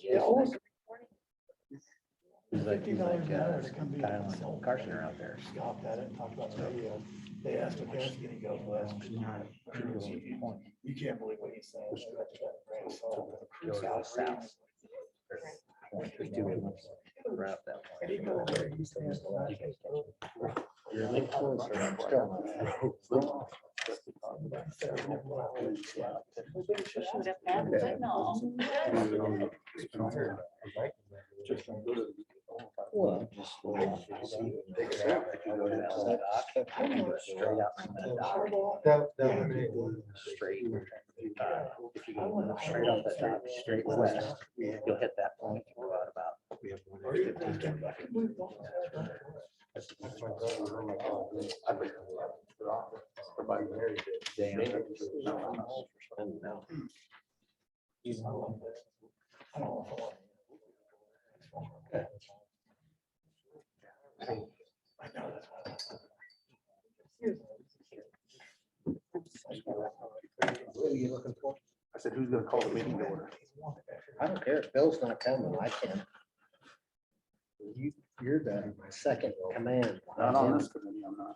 He's like $50 an hour to come be. Kyle and Carson are out there. Scoffed at it and talked about the radio. They asked what parents can go, well, you can't believe what he said. Go south. There's two of them. Route that way. You're a little closer. Well, just straight out from the dock. Straight. If you go straight off that dock, straight west, you'll hit that point. You go out about 15, 20 What are you looking for? I said, who's gonna call the meeting to order? I don't care. If Bill's not coming, I can. You're the second command. Not on this committee, I'm not.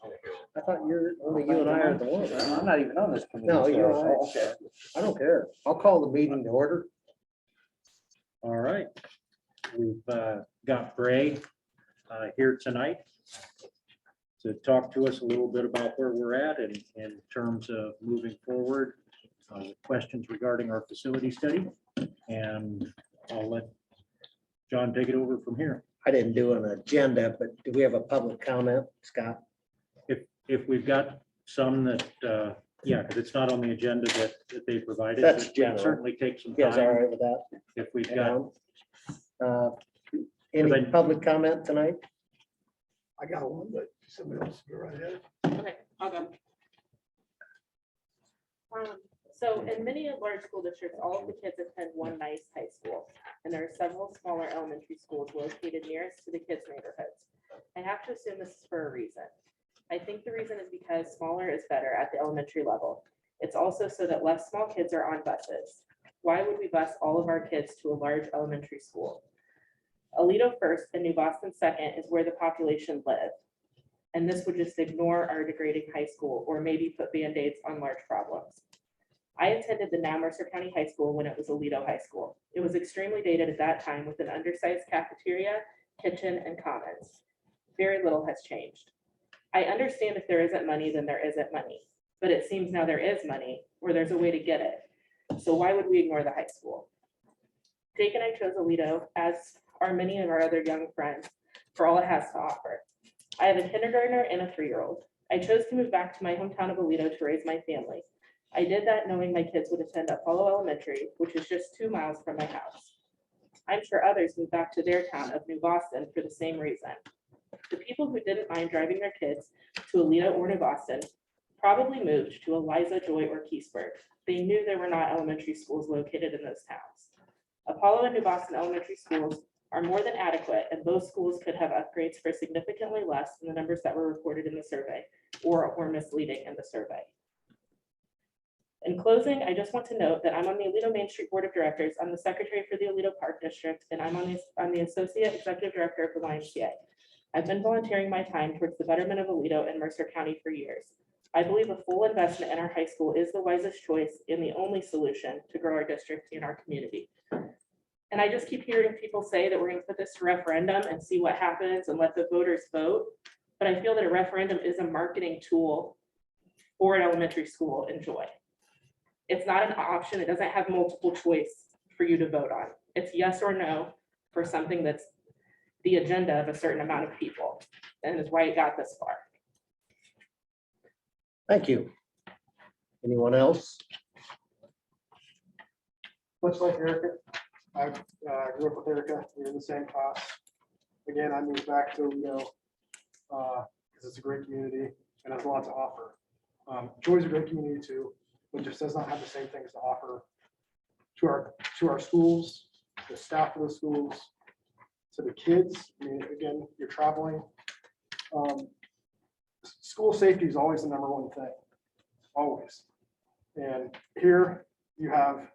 I thought only you and I are the ones. I'm not even on this committee. No, you're so- right. Okay. I don't care. I'll call the meeting to order. All right, we've got Bray here tonight to talk to us a little bit about where we're at in terms of moving forward, questions regarding our facility study, and I'll let John take it over from here. I didn't do an agenda, but do we have a public comment, Scott? If we've got some that, yeah, because it's not on the agenda that they provided. That's but we'll general. certainly take some You guys all time right with that? if we've got. Any public comment tonight? I got one, but somebody else go right ahead. Okay, I'll go. So in many large school districts, all of the kids attend one nice high school, and there are several smaller elementary schools located nearest to the kids' neighborhoods. I have to assume this is for a reason. I think the reason is because smaller is better at the elementary level. It's also so that less small kids are on buses. Why would we bus all of our kids to a large elementary school? Aledo first and New Boston second is where the population live. And this would just ignore our degrading high school or maybe put Band-Aids on large problems. I attended the now Mercer County High School when it was Aledo High School. It was extremely dated at that time with an undersized cafeteria, kitchen, and commons. Very little has changed. I understand if there isn't money, then there isn't money. But it seems now there is money or there's a way to get it. So why would we ignore the high school? Jake and I chose Aledo, as are many of our other young friends, for all it has to offer. I have a kindergartner and a 3-year-old. I chose to move back to my hometown of Aledo to raise my family. I did that knowing my kids would attend Apollo Elementary, which is just 2 miles from my house. I'm sure others moved back to their town of New Boston for the same reason. The people who didn't mind driving their kids to Aledo or New Boston probably moved to Eliza, Joy, or Keysburg. They knew there were not elementary schools located in those towns. Apollo and New Boston elementary schools are more than adequate, and both schools could have upgrades for significantly less than the numbers that were reported in the survey or were misleading in the survey. In closing, I just want to note that I'm on the Aledo Main Street Board of Directors. I'm the secretary for the Aledo Park District, and I'm the associate executive director of the YMCA. I've been volunteering my time towards the betterment of Aledo and Mercer County for years. I believe a full investment in our high school is the wisest choice and the only solution to grow our district and our community. And I just keep hearing people say that we're going to put this to referendum and see what happens and let the voters vote. But I feel that a referendum is a marketing tool for an elementary school in Joy. It's not an option. It doesn't have multiple choice for you to vote on. It's yes or no for something that's the agenda of a certain amount of people. And it's why it got this far. Thank you. Anyone else? Much like Erica, I grew up with Erica. We were in the same class. Again, I moved back to Aledo because it's a great community and has a lot to offer. Joy's a great community too, but just does not have the same things to offer to our schools, the staff of the schools, to the kids. I mean, again, you're traveling. School safety is always the #1 thing, always. And here you have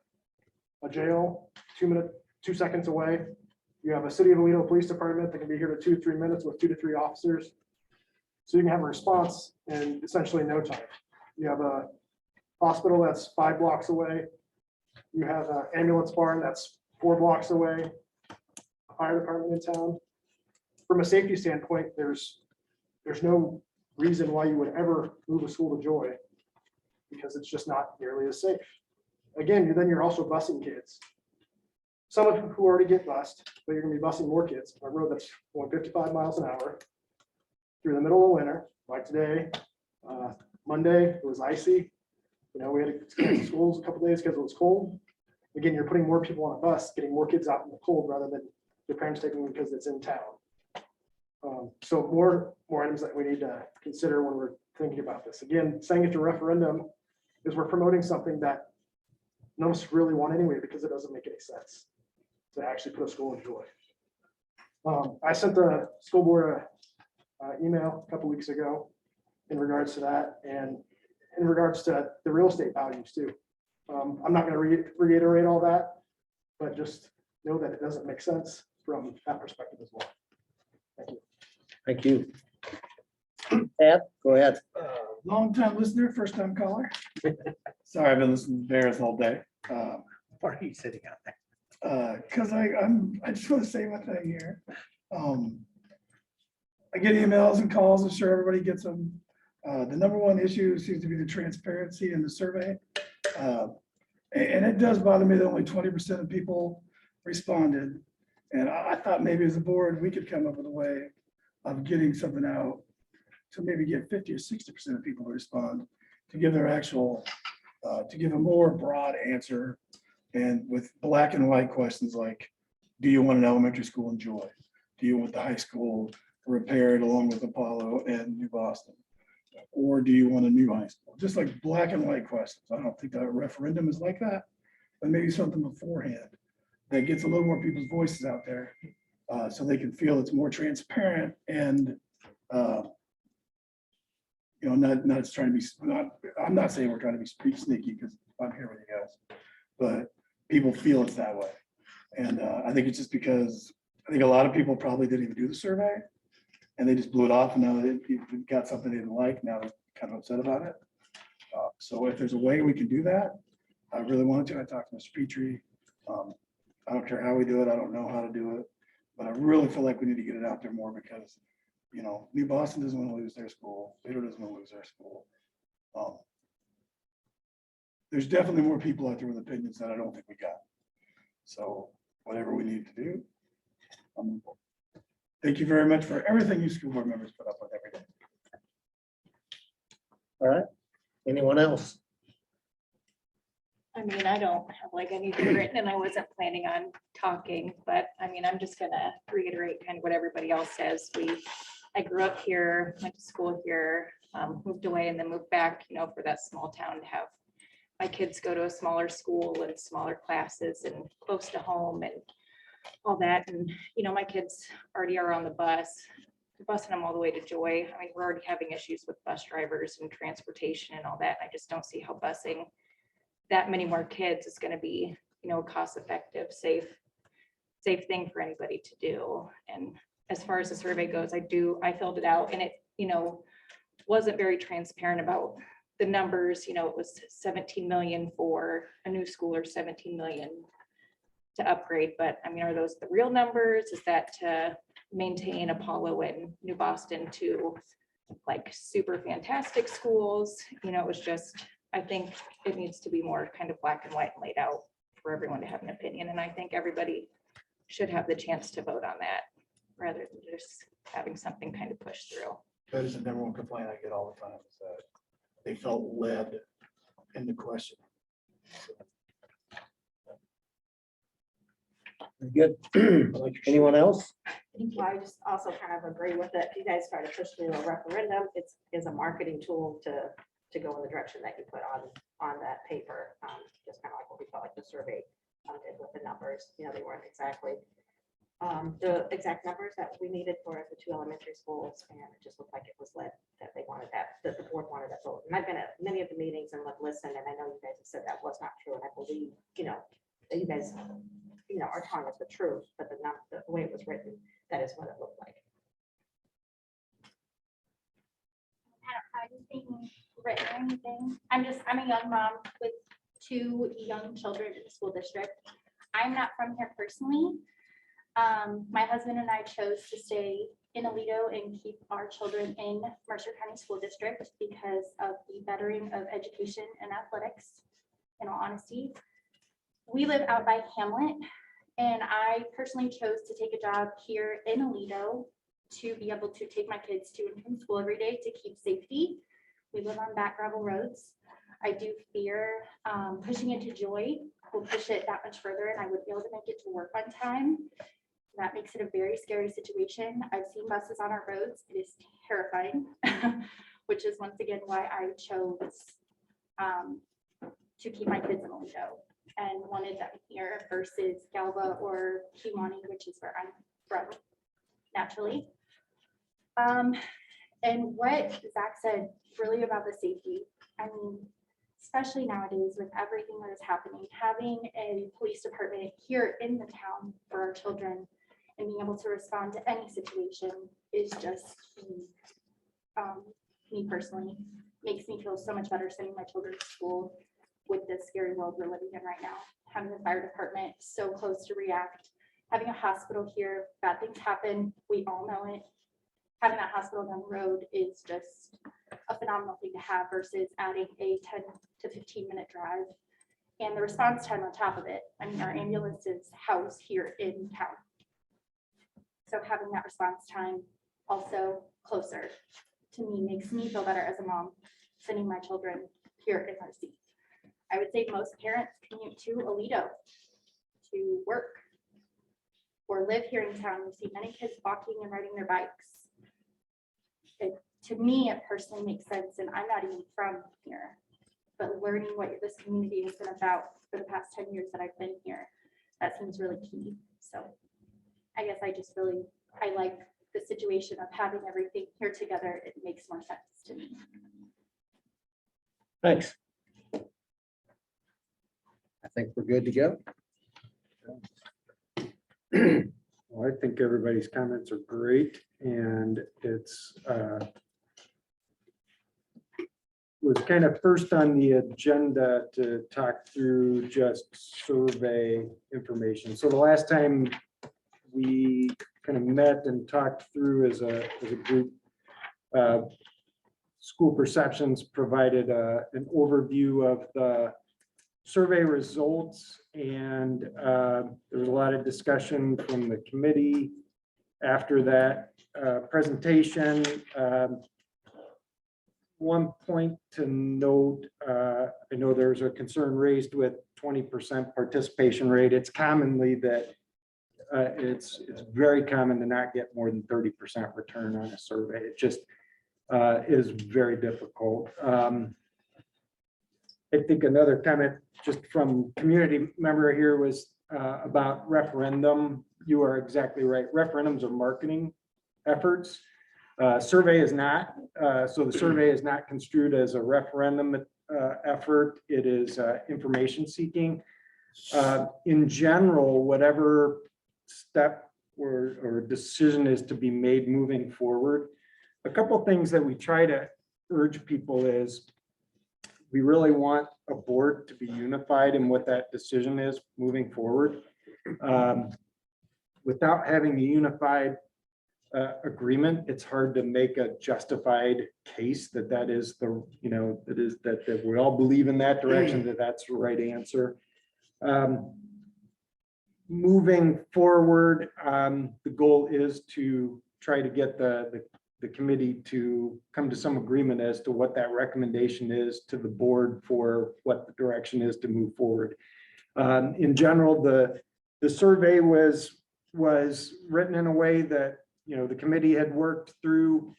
a jail, 2-minute 2 seconds away. You have a City of Aledo Police Department that can be here to 2 to 3 minutes with 2 to 3 officers. So you can have a response in essentially no time. You have a hospital that's 5 blocks away. You have an ambulance barn that's 4 blocks away. A fire department in town. From a safety standpoint, there's no reason why you would ever move a school to Joy because it's just not nearly as safe. Again, then you're also busing kids. Some of who already get bused, but you're gonna be busing more kids on a road that's going 55 miles an hour through the middle of winter, like today. Monday, it was icy. You know, we had to cancel schools a couple days because it was cold. Again, you're putting more people on a bus, getting more kids out in the cold rather than their parents taking them because it's in town. So more items that we need to consider when we're thinking about this. Again, saying it's a referendum is we're promoting something that none of us really want anyway because it doesn't make any sense to actually put a school in Joy. I sent the school board a email a couple weeks ago in regards to that and in regards to the real estate values too. I'm not going to reiterate all that, but just know that it doesn't make sense from that perspective as well. Thank you. Thank you. Ed, go ahead. Long time listener, first time caller. Sorry, I've been listening to Bears all day. Why are you sitting out there? Because I just want to say one thing here. I get emails and calls. I'm sure everybody gets them. The number one issue seems to be the transparency in the survey. And it does bother me that only 20% of people responded. And I thought maybe as a board, we could come up with a way of getting something out to maybe get 50 or 60% of people to respond, to give their actual, to give a more broad answer. And with black and white questions like, do you want an elementary school in Joy? Do you want the high school repaired along with Apollo and New Boston? Or do you want a new high school? Just like black and white questions. I don't think that a referendum is like that, but maybe something beforehand that gets a little more people's voices out there so they can feel it's more transparent and you know, not trying to be, I'm not saying we're trying to be sneaky because I'm here with you guys, but people feel it's that way. And I think it's just because I think a lot of people probably didn't even do the survey and they just blew it off and now they got something they didn't like. Now they're kind of upset about it. So if there's a way we can do that, I really wanted to. I talked to Mr. Petrie. I don't care how we do it. I don't know how to do it, but I really feel like we need to get it out there more because, you know, New Boston doesn't want to lose their school. Vader doesn't want to lose their school. There's definitely more people out there with opinions that I don't think we got. So whatever we need to do, thank you very much for everything you school board members put up with every day. All right. Anyone else? I mean, I don't have like anything written and I wasn't planning on talking, but I mean, I'm just gonna reiterate kind of what everybody else says. I grew up here, went to school here, moved away and then moved back, you know, for that small town to have my kids go to a smaller school and smaller classes and close to home and all that. And, you know, my kids already are on the bus, busing them all the way to Joy. I mean, we're already having issues with bus drivers and transportation and all that. I just don't see how busing that many more kids is going to be, you know, a cost-effective, safe thing for anybody to do. And as far as the survey goes, I filled it out and it, you know, wasn't very transparent about the numbers. You know, it was 17 million for a new school or 17 million to upgrade. But I mean, are those the real numbers? Is that to maintain Apollo and New Boston to like super fantastic schools? You know, it was just, I think it needs to be more kind of black and white and laid out for everyone to have an opinion. And I think everybody should have the chance to vote on that rather than just having something kind of pushed through. That is the number one complaint I get all the time is that they felt led in the question. Good. Anyone else? I just also kind of agree with it. If you guys try to push through a referendum, it's a marketing tool to go in the direction that you put on that paper. Just kind of like what we felt like the survey did with the numbers. You know, they weren't exactly the exact numbers that we needed for the 2 elementary schools, and it just looked like it was led that they wanted that the board wanted that vote. And I've been at many of the meetings and listened, and I know you guys have said that was not true, and I believe, you know, that you guys are telling us the truth, but the way it was written, that is what it looked like. I don't have anything written or anything. I'm a young mom with 2 young children in the school district. I'm not from here personally. My husband and I chose to stay in Aledo and keep our children in Mercer County School District because of the bettering of education and athletics, in all honesty. We live out by Hamlet, and I personally chose to take a job here in Aledo to be able to take my kids to and from school every day to keep safety. We live on back gravel roads. I do fear pushing it to Joy will push it that much further, and I would be able to make it to work on time. That makes it a very scary situation. I've seen buses on our roads. It is terrifying, which is once again why I chose to keep my kids in Aledo and wanted them here versus Galva or Kiwani, which is where I'm from naturally. And what Zach said really about the safety, I mean, especially nowadays with everything that is happening, having a police department here in the town for our children and being able to respond to any situation is just, me personally, makes me feel so much better sending my children to school with this scary world we're living in right now. Having the fire department so close to react, having a hospital here, bad things happen, we all know it. Having that hospital down the road is just a phenomenal thing to have versus adding a 10 to 15-minute drive and the response time on top of it. I mean, our ambulance is housed here in town. So having that response time also closer to me makes me feel better as a mom, sending my children here in Mercy. I would say most parents commute to Aledo to work or live here in town. We see many kids walking and riding their bikes. To me, it personally makes sense, and I'm not even from here, but learning what this community has been about for the past 10 years that I've been here, that seems really key. So I guess I like the situation of having everything here together. It makes more sense to me. Thanks. I think we're good to go. Well, I think everybody's comments are great, and it's was kind of first on the agenda to talk through just survey information. So the last time we kind of met and talked through as a group, School Perceptions provided an overview of the survey results, and there was a lot of discussion from the committee after that presentation. One point to note, I know there's a concern raised with 20% participation rate. It's commonly that it's very common to not get more than 30% return on a survey. It just is very difficult. I think another comment just from community member here was about referendum. You are exactly right. Referendums are marketing efforts. Survey is not. So the survey is not construed as a referendum effort. It is information seeking. In general, whatever step or decision is to be made moving forward, a couple of things that we try to urge people is we really want a board to be unified in what that decision is moving forward. Without having a unified agreement, it's hard to make a justified case that is the, that we all believe in that direction, that's the right answer. Moving forward, the goal is to try to get the committee to come to some agreement as to what that recommendation is to the board for what the direction is to move forward. In general, the survey was written in a way that the committee had worked through.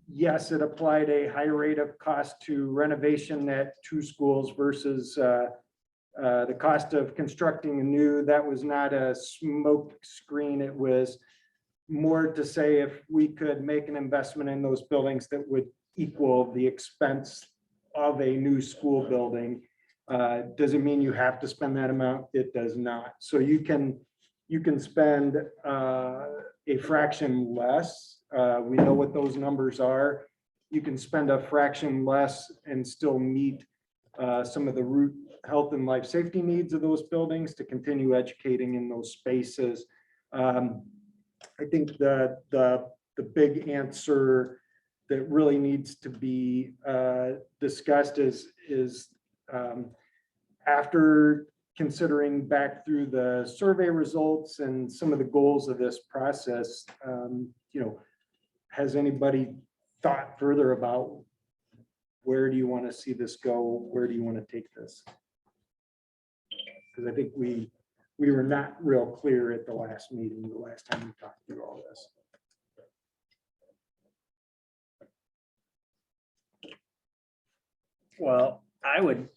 Yes, it applied a high rate of cost to renovation at 2 schools versus the cost of constructing a new. That was not a smoke screen. It was more to say if we could make an investment in those buildings that would equal the expense of a new school building, Does it mean you have to spend that amount? It does not. So you can spend a fraction less. We know what those numbers are. You can spend a fraction less and still meet some of the root health and life safety needs of those buildings to continue educating in those spaces. I think the big answer that really needs to be discussed is after considering back through the survey results and some of the goals of this process, has anybody thought further about where do you want to see this go? Where do you want to take this? Because I think we were not real clear at the last meeting, the last time we talked through all this. Well, I would,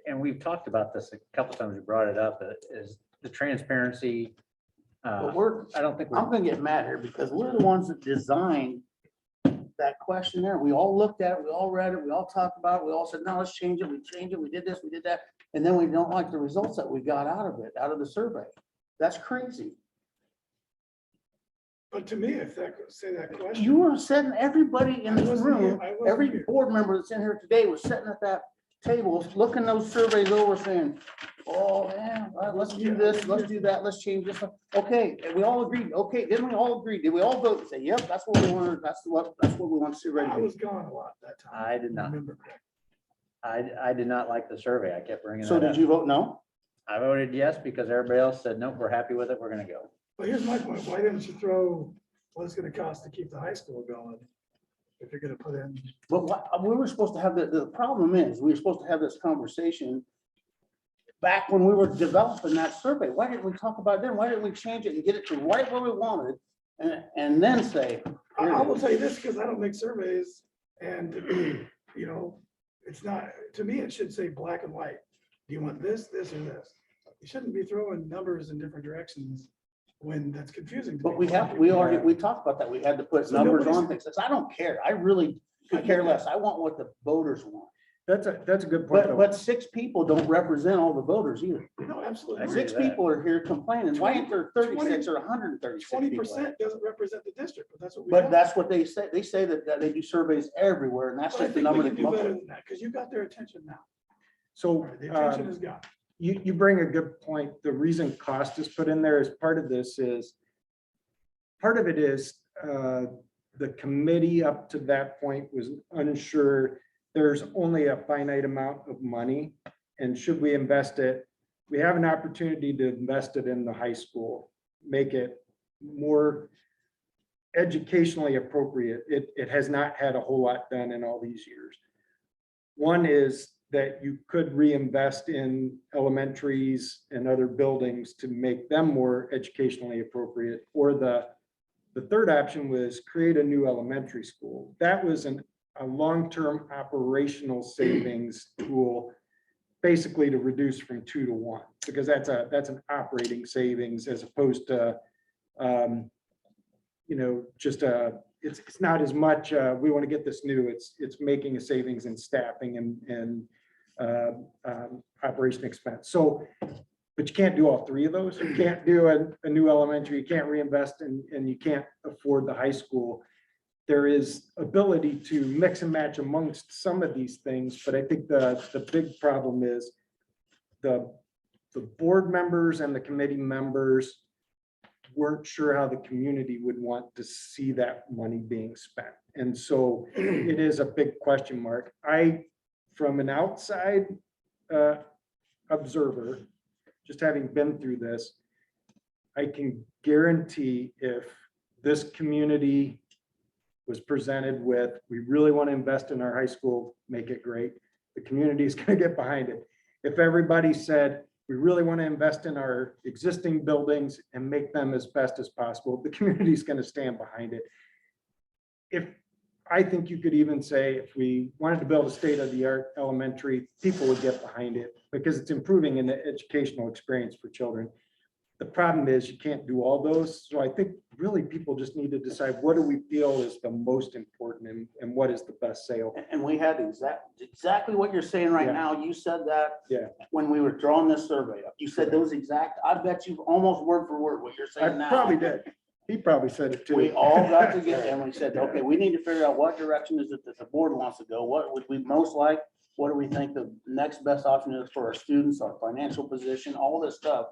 and we've talked about this a couple times, we brought it up, is the transparency. But I don't think, I'm gonna get mad here because we're the ones that designed that questionnaire. We all looked at it, we all read it, we all talked about it, we all said, no, let's change it, we changed it, we did this, we did that. And then we don't like the results that we got out of it, out of the survey. That's crazy. But to me, if that, say that question. You were sitting, everybody in I this wasn't here. room, I wasn't every here. board member that's in here today was sitting at that table, looking those surveys over saying, oh, yeah, let's do this, let's do that, let's change this. Okay, and we all agreed. Okay, didn't we all agree? Did we all vote and say, yep, that's what we wanted, that's what we want to see right I now? was gone a lot that time. I did not. Remember correctly. I did not like the survey. I kept bringing So that did up. you vote no? I voted yes because everybody else said, nope, we're happy with it. We're gonna go. But here's my point. Why didn't you throw what it's gonna cost to keep the high school going? If you're gonna put in, But we were supposed to have, the problem is, we were supposed to have this conversation back when we were developing that survey. Why didn't we talk about it then? Why didn't we change it and get it to right where we wanted? And then say, I will tell you this, because I don't make surveys and, it's not, to me, it should say black and white. Do you want this, this, or this? You shouldn't be throwing numbers in different directions when that's confusing. to but people. we talked about that. We had to put So numbers nobody's- on things. I don't care. I really I could get care that. less. I want what the voters want. That's a good point. But 6 people don't represent all the voters either. No, absolutely. agree 6 with that. people are here complaining. Why ain't there 36 or 136 20% people? doesn't represent the district, but that's what we. But have. that's what they say. They say that they do surveys everywhere, and that's But I just the think we number can they do come up better with. than that, because you got their attention now. So The attention is gone. you bring a good point. The reason cost is put in there as part of this is, part of it is the committee up to that point was unsure. There's only a finite amount of money, and should we invest it? We have an opportunity to invest it in the high school, make it more educationally appropriate. It has not had a whole lot done in all these years. One is that you could reinvest in elementaries and other buildings to make them more educationally appropriate. Or the third option was create a new elementary school. That was a long-term operational savings tool, basically to reduce from 2 to 1, because that's an operating savings as opposed to, just it's not as much, we want to get this new, it's making a savings in staffing and operation expense. So, but you can't do all 3 of those. You can't do a new elementary, you can't reinvest and you can't afford the high school. There is ability to mix and match amongst some of these things, but I think the big problem is the board members and the committee members weren't sure how the community would want to see that money being spent. And so it is a big question mark. From an outside observer, just having been through this, I can guarantee if this community was presented with, we really want to invest in our high school, make it great, the community is going to get behind it. If everybody said, we really want to invest in our existing buildings and make them as best as possible, the community is going to stand behind it. I think you could even say, if we wanted to build a state-of-the-art elementary, people would get behind it because it's improving in the educational experience for children. the problem is you can't do all those. So I think really people just need to decide what do we feel is the most important and what is the best sale. And we had exactly what you're saying right Yeah. now. You said that. Yeah. When we were drawing this survey up, you said those exact, I bet you almost word for word what you're I saying now. probably did. He probably said it too. We all got together and we said, okay, we need to figure out what direction is it that the board wants to go? What would we most like? What do we think the next best option is for our students, our financial position, all this stuff?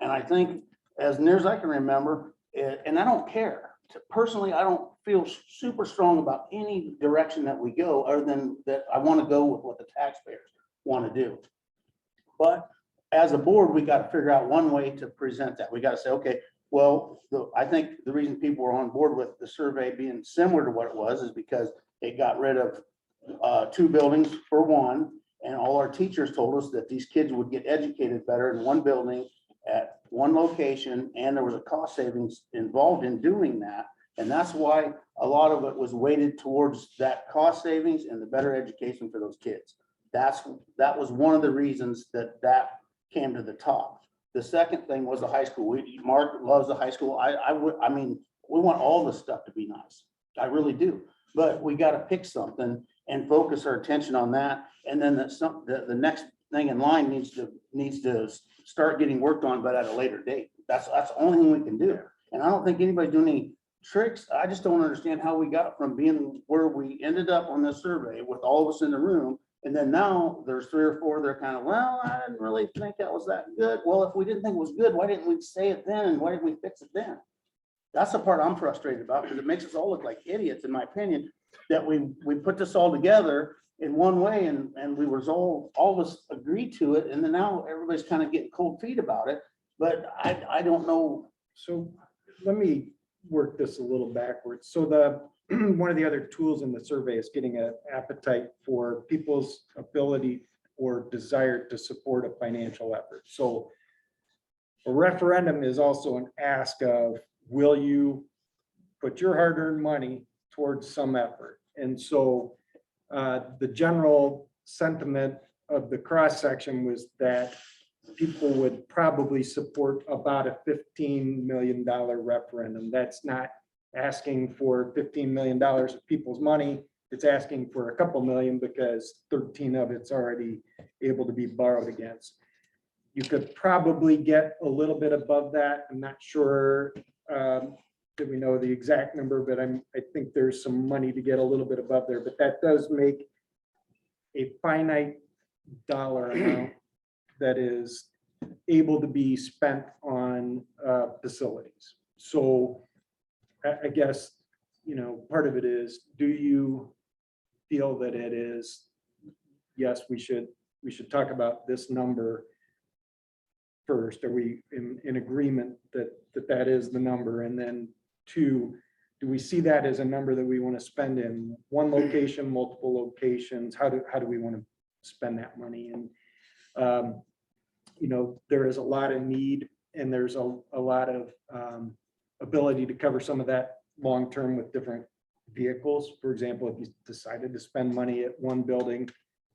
And I think as near as I can remember, and I don't care. Personally, I don't feel super strong about any direction that we go other than that I want to go with what the taxpayers want to do. But as a board, we got to figure out one way to present that. We got to say, okay, well, I think the reason people were on board with the survey being similar to what it was is because it got rid of 2 buildings for one. And all our teachers told us that these kids would get educated better in one building at one location, and there was a cost savings involved in doing that. And that's why a lot of it was weighted towards that cost savings and the better education for those kids. That was one of the reasons that came to the top. The second thing was the high school. Mark loves the high school. I mean, we want all this stuff to be nice. I really do. But we got to pick something and focus our attention on that. And then the next thing in line needs to start getting worked on, but at a later date. That's the only thing we can do. And I don't think anybody's doing any tricks. I just don't understand how we got from being where we ended up on this survey with all of us in the room. And then now there's 3 or 4, they're kind of, well, I didn't really think that was that good. Well, if we didn't think it was good, why didn't we say it then? And why didn't we fix it then? That's the part I'm frustrated about, because it makes us all look like idiots, in my opinion, that we put this all together in one way and we was all of us agreed to it. And then now everybody's kind of getting cold feet about it. But I don't know. So let me work this a little backwards. So one of the other tools in the survey is getting an appetite for people's ability or desire to support a financial effort. So a referendum is also an ask of, will you put your hard-earned money towards some effort? And so the general sentiment of the cross-section was that people would probably support about a $15 million referendum. That's not asking for $15 million of people's money. It's asking for a couple million because 13 of it's already able to be borrowed against. You could probably get a little bit above that. I'm not sure that we know the exact number, but I think there's some money to get a little bit above there, but that does make a finite dollar amount that is able to be spent on facilities. So I guess, part of it is, do you feel that it is, yes, we should talk about this number first? Are we in agreement that is the number? And then 2, do we see that as a number that we want to spend in one location, multiple locations? How do we want to spend that money? And there is a lot of need, and there's a lot of ability to cover some of that long-term with different vehicles. For example, if you decided to spend money at one building,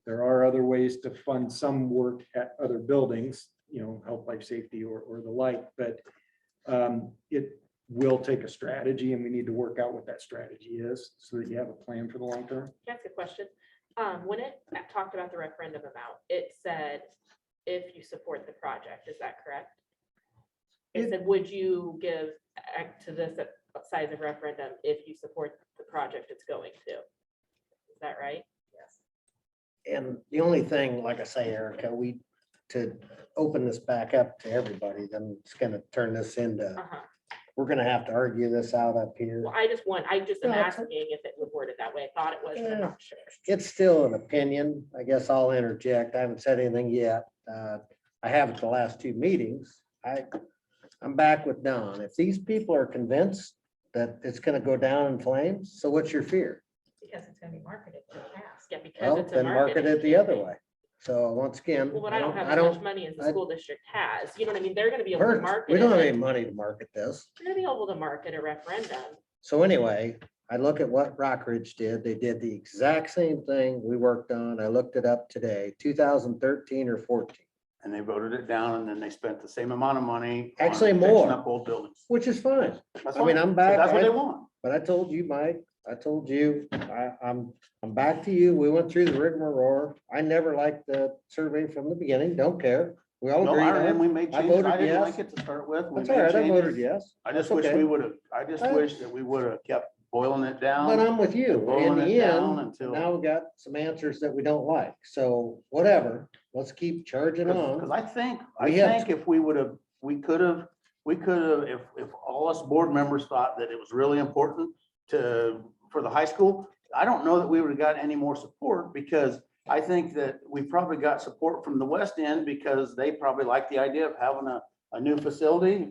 there are other ways to fund some work at other buildings, health, life safety, or the like, but it will take a strategy, and we need to work out what that strategy is so that you have a plan for the long term. Can I ask a question? When it talked about the referendum amount, it said, if you support the project, is that correct? It said, would you give to this size of referendum if you support the project it's going to? Is that right? Yes. And the only thing, like I say, Erica, to open this back up to everybody, then it's gonna turn this into, we're gonna have to argue this out up here. Well, I just am No, asking if it was worded that way. I thought it was, but I'm not sure. It's still an opinion. I guess I'll interject. I haven't said anything yet. I have at the last 2 meetings. I'm back with Don. If these people are convinced that it's gonna go down in flames, so what's your fear? Because it's gonna be marketed to pass. Yeah, because Well, it's a then market it the other campaign. way. So once again, Well, but I don't have as much money as the school district has. You know what I mean? They're gonna be able to market we don't have it. any money to market this. They're gonna be able to market a referendum. So anyway, I look at what Rockridge did. They did the exact same thing we worked on. I looked it up today, 2013 or 14. and they voted it down, and then they spent the same amount of money. on Actually, fixing more. Up old buildings. Which is fine. That's I mean, fine. I'm But back. That's what they want. But I told you, Mike, I'm back to you. We went through the rigmarole. I never liked the survey from the beginning. Don't care. We all No, agreed I, on and it. we made I changes. voted I didn't yes. like it to start with. We That's all made right. I voted changes. yes. I just That's wish okay. we would have, I just wish that we would have kept boiling it down. But I'm with you. In Boiling it the down end, until- now we got some answers that we don't like. So whatever, let's keep charging Because on. I think if we would have, we could have, if all us board members thought that it was really important for the high school, I don't know that we would have got any more support, because I think that we probably got support from the west end because they probably like the idea of having a new facility.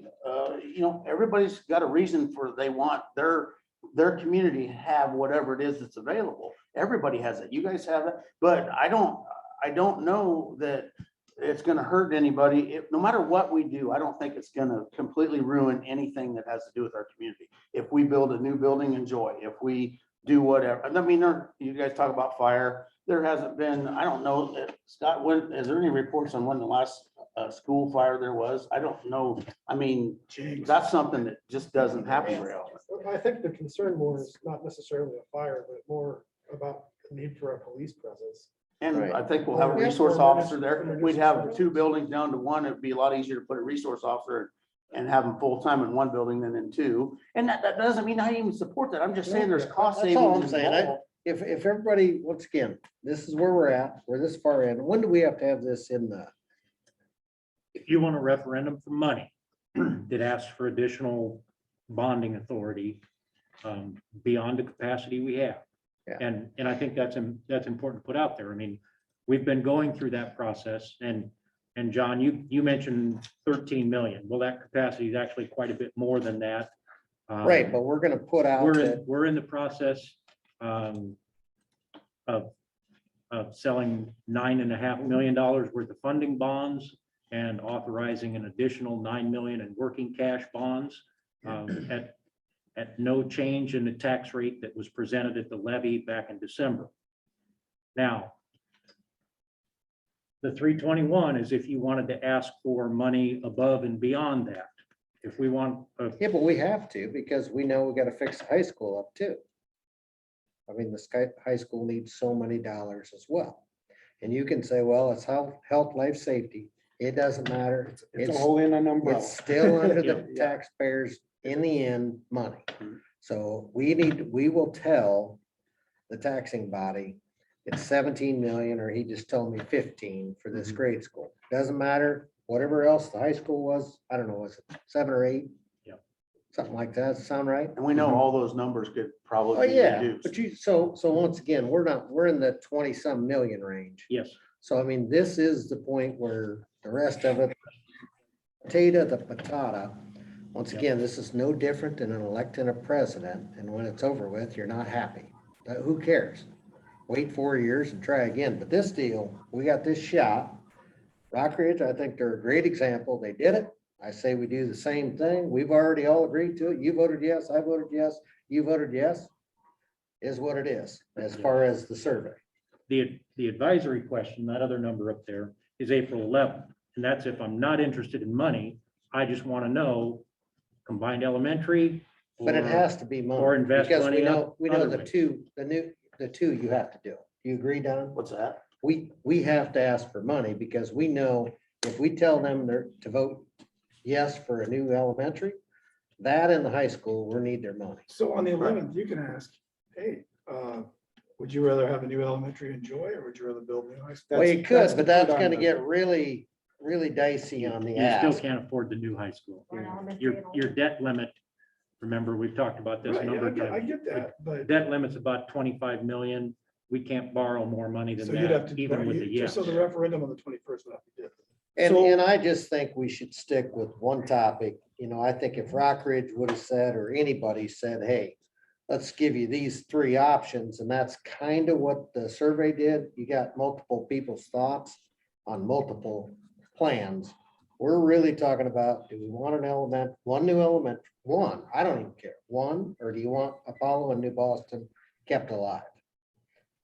Everybody's got a reason for, they want their community to have whatever it is that's available. Everybody has it. You guys have it, but I don't know that it's gonna hurt anybody. No matter what we do, I don't think it's gonna completely ruin anything that has to do with our community. If we build a new building in Joy, if we do whatever, I mean, you guys talk about fire, there hasn't been, I don't know, Scott, is there any reports on when the last school fire there was? I don't know. I mean, that's something that just doesn't happen very often. I think the concern more is not necessarily a fire, but more about the need for a police presence. And Right. I think we'll have a Yeah. resource officer there. For We'd have emergency two buildings down to one. It'd be a lot easier to put a resource officer and have them full-time in one building than in two. And that doesn't mean I even support that. I'm just saying there's cost That's all I'm savings saying. involved. If everybody, once again, this is where we're at, we're this far in. When do we have to have this in the? If you want a referendum for money that asks for additional bonding authority beyond the capacity we have. Yeah. And I think that's important to put out there. I mean, we've been going through that process, and John, you mentioned 13 million. Well, that capacity is actually quite a bit more than that. Right, but we're gonna put out that, We're in the process of selling $9.5 million worth of funding bonds and authorizing an additional 9 million in working cash bonds at no change in the tax rate that was presented at the levy back in December. Now, the 321 is if you wanted to ask for money above and beyond that. If we want, yeah, but we have to, because we know we gotta fix the high school up too. I mean, high school needs so many dollars as well. And you can say, well, it's health, life, safety. It doesn't matter. It's all in an umbrella. It's still under the Yeah. taxpayers in the end money. So we will tell the taxing body it's 17 million, or he just told me 15 for this grade school. Doesn't matter, whatever else the high school was, I don't know, was it 7 or 8? Yeah. Something like that, sound right? And we know all those numbers could Oh, probably be yeah, reduced. but so once again, we're in the 20-some million range. yes, So I mean, this is the point where the rest of it, the patata. Once again, this is no different than an electing a president, and when it's over with, you're not happy. But who cares? Wait 4 years and try again. But this deal, we got this shot. Rock Ridge, I think they're a great example. They did it. I say we do the same thing. We've already all agreed to it. You voted yes, I voted yes, you voted yes. Is what it is, as far as the survey. the advisory question, that other number up there, is April 11th. And that's if I'm not interested in money, I just want to know combined elementary. But it or- has to be money. or invest Because money we know other the ways. two you have to do. Do you agree, Don? What's that? We have to ask for money because we know if we tell them to vote yes for a new elementary, that in the high school, we need their money. So on the 11th, you can ask, hey, would you rather have a new elementary in Joy, or would you rather build a new high school? Well, you could, the but that's put on gonna the- get really, really dicey on the You still ask. can't afford the new high school. Or an elementary Your, and your debt limit, remember, we've talked about this a Right, yeah, number of I times. get that, but. Debt limit's about 25 million. We can't borrow more money than So you'd have that, to, even with the yes. so the referendum on the 21st would have to be different. And I just think we should stick with one topic. You know, I think if Rock Ridge would have said, or anybody said, hey, let's give you these 3 options, and that's kind of what the survey did. You got multiple people's thoughts on multiple plans. We're really talking about, do we want one new element, I don't even care, one, or do you want Apollo and New Boston kept alive?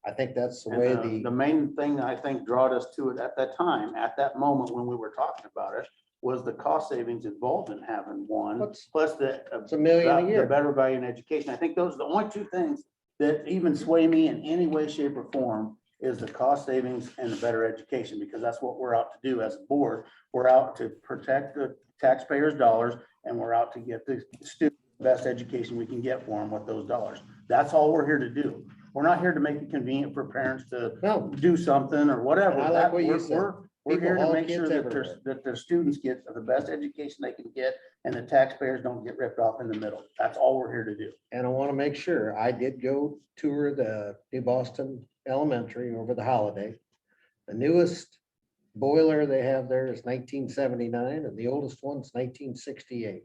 I think that's the And way the main thing I think drawed us to it at that time, at that moment when we were talking about it, was the cost savings involved in having one, What's- plus the. it's $1 million a the year. better value in education. I think those are the only two things that even sway me in any way, shape or form is the cost savings and the better education, because that's what we're out to do as a board. We're out to protect the taxpayers' dollars and we're out to get the students the best education we can get for them with those dollars. That's all we're here to do. We're not here to make it convenient for parents to No, do something or whatever. And I like what you We're- said. We're People, here to all make sure kids that everywhere. their students get the best education they can get and the taxpayers don't get ripped off in the middle. That's all we're here to do. and I want to make sure, I did go tour the New Boston Elementary over the holiday. The newest boiler they have there is 1979 and the oldest one's 1968.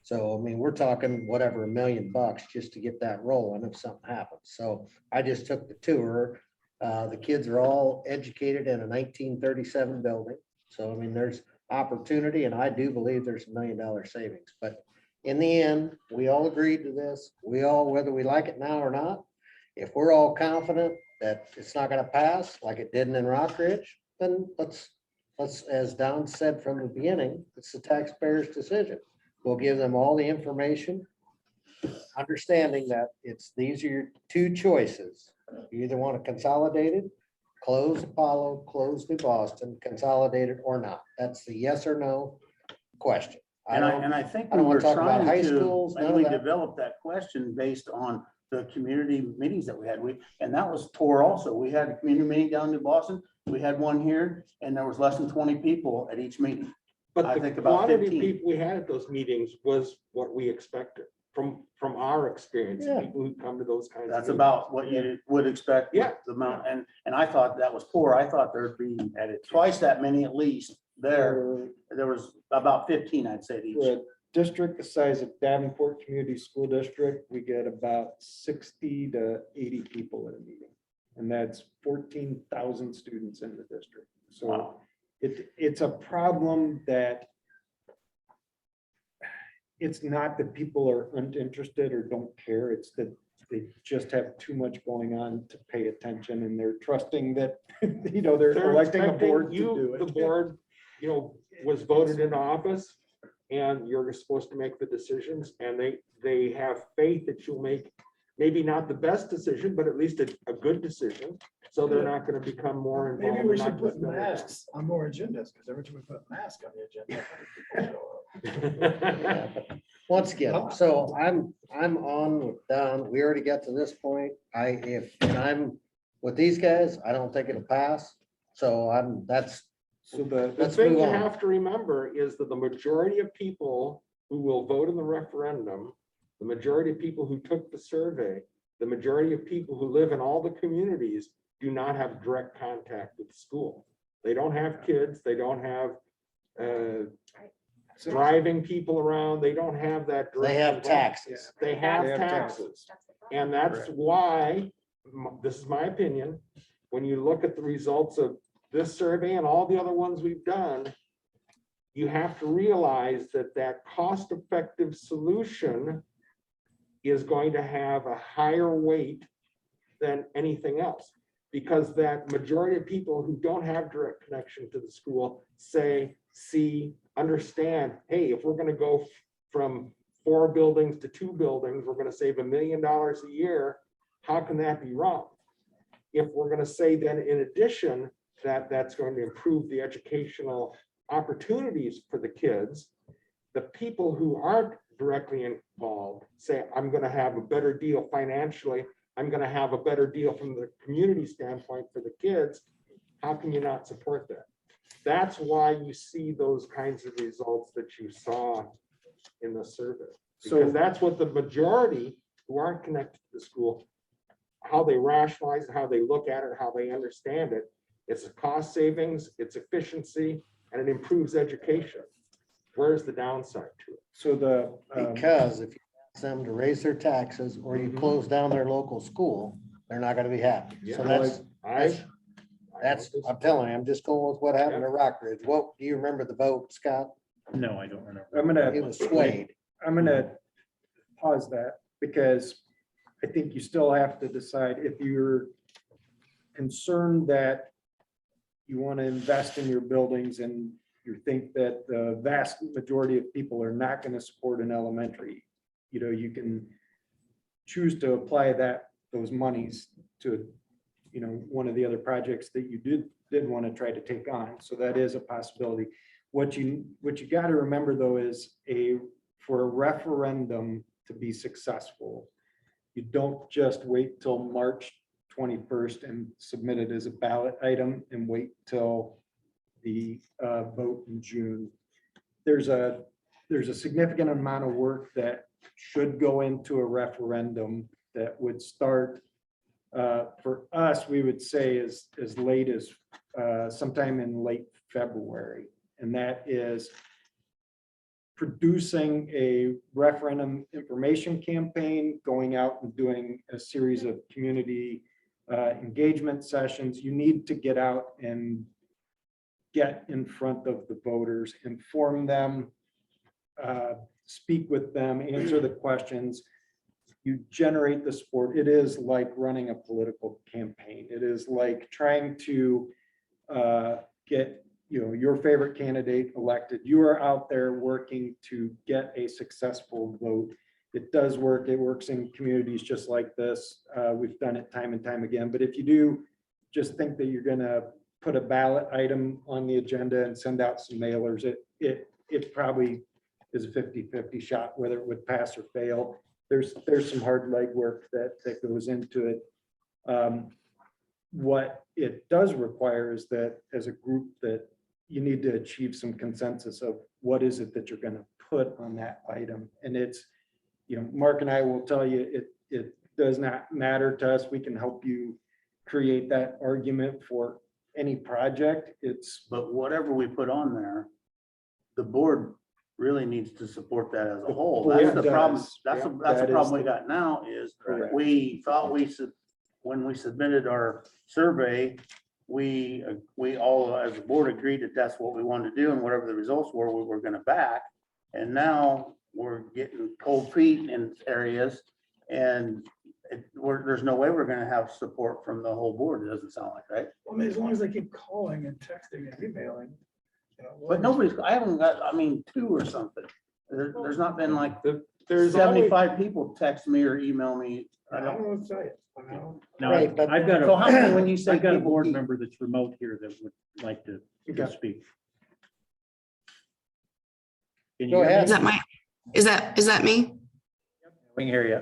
So, I mean, we're talking whatever, $1 million just to get that rolling if something happens. So I just took the tour. The kids are all educated in a 1937 building. So, I mean, there's opportunity and I do believe there's $1 million savings. But in the end, we all agreed to this. We all, whether we like it now or not, if we're all confident that it's not going to pass like it didn't in Rock Ridge, then let's, as Don said from the beginning, it's the taxpayers' decision. We'll give them all the information, understanding that these are your two choices. You either want to consolidate it, close Apollo, close New Boston, consolidate it or not. That's the yes or no question. And I think I we don't wanna were talk about trying high to, schools, none and of we that. developed that question based on the community meetings that we had. And that was poor also. We had a community meeting down in Boston. We had one here and there was less than 20 people at each meeting. I But the think about quantity of 15. people we had at those meetings was what we expected from our experience, Yeah. people who come to those kinds of. That's meetings. about what you would expect. with Yeah. The amount, and I thought that was poor. I thought there'd be twice that many at least there. There was about 15, I'd say. at each. For a district the size of Davenport Community School District, we get about 60 to 80 people at a meeting. And that's 14,000 students in the district. So Wow. it's a problem that it's not that people are uninterested or don't care. It's that they just have too much going on to pay attention and they're trusting that, they're electing a board to do it. The board, was voted into office and you're supposed to make the decisions and they have faith that you'll make maybe not the best decision, but at least a good decision. So they're not going to become more involved. Maybe we They're should not put just gonna- masks on more agendas, because every time we put mask on the agenda. people show up. Yeah, but Once again, so I'm on with Don. We already got to this point. And I'm with these guys, I don't think it'll pass. So So the, The let's thing move you on. have to remember is that the majority of people who will vote in the referendum, the majority of people who took the survey, the majority of people who live in all the communities do not have direct contact with the school. They don't have kids, they don't have driving people around, they don't have that. direct They have involvement. taxes. They have They have taxes. That's the problem. And that's Correct. why, this is my opinion, when you look at the results of this survey and all the other ones we've done, you have to realize that cost-effective solution is going to have a higher weight than anything else. Because that majority of people who don't have direct connection to the school understand, hey, if we're gonna go from 4 buildings to 2 buildings, we're gonna save $1 million a year. How can that be wrong? If we're gonna say then in addition, that's going to improve the educational opportunities for the kids, the people who aren't directly involved say, I'm gonna have a better deal financially, I'm gonna have a better deal from the community standpoint for the kids. How can you not support that? That's why you see those kinds of results that you saw in the survey. Because that's what the majority who aren't connected to the school, how they rationalize it, how they look at it, how they understand it. It's a cost savings, it's efficiency, and it improves education. Where's the downside to it? so the. Because if you ask them to raise their taxes or you close down their local school, they're not gonna be happy. So that's, I'm telling you, I'm just going with what happened to Rock Ridge. What, do you remember the vote, Scott? No, I don't remember. I'm It was swayed. gonna pause that because I think you still have to decide if you're concerned that you want to invest in your buildings and you think that the vast majority of people are not going to support an elementary, you can choose to apply those monies to, one of the other projects that you did want to try to take on. So that is a possibility. What you got to remember though is for a referendum to be successful, you don't just wait till March 21st and submit it as a ballot item and wait till the vote in June. There's a significant amount of work that should go into a referendum that would start, for us, we would say as late as sometime in late February. And that is producing a referendum information campaign, going out and doing a series of community engagement sessions. You need to get out and get in front of the voters, inform them, speak with them, answer the questions. You generate the support. It is like running a political campaign. It is like trying to get your favorite candidate elected. You are out there working to get a successful vote. It does work. It works in communities just like this. We've done it time and time again. But if you do just think that you're going to put a ballot item on the agenda and send out some mailers, it probably is a 50-50 shot whether it would pass or fail. There's some hard legwork that goes into it. What it does require is that as a group that you need to achieve some consensus of what is it that you're going to put on that item. And it's, Mark and I will tell you, it does not matter to us. We can help you create that argument for any project. But whatever we put on there, the board really needs to support that as a whole. That's the problem. That's the problem we got now is we thought when we submitted our survey, we all as a board agreed that that's what we wanted to do, and whatever the results were, we were going to back. And now we're getting cold feet in areas, and there's no way we're going to have support from the whole board. It doesn't sound like, right? Well, I mean, as long as they keep calling and texting and emailing. But I haven't got, 2 or something. There's not been like There's 75 people text me or email me. I don't know what to tell you. Now, Right, but- I've got So how many, when you say I've got a people board keep- member that's remote here that would like to speak. Can you Go hear me? ahead. Is that me? We can hear you.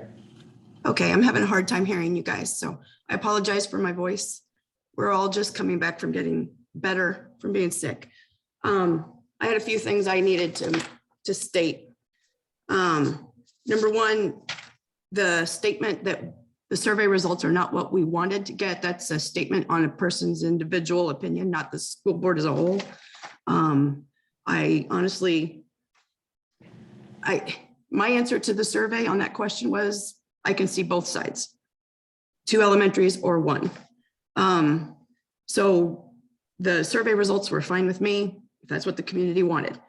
Okay, I'm having a hard time hearing you guys, so I apologize for my voice. We're all just coming back from getting better from being sick. I had a few things I needed to state. Number one, the statement that the survey results are not what we wanted to get. That's a statement on a person's individual opinion, not the school board as a whole. I honestly, my answer to the survey on that question was, I can see both sides, 2 elementaries or 1. So the survey results were fine with me, if that's what the community wanted.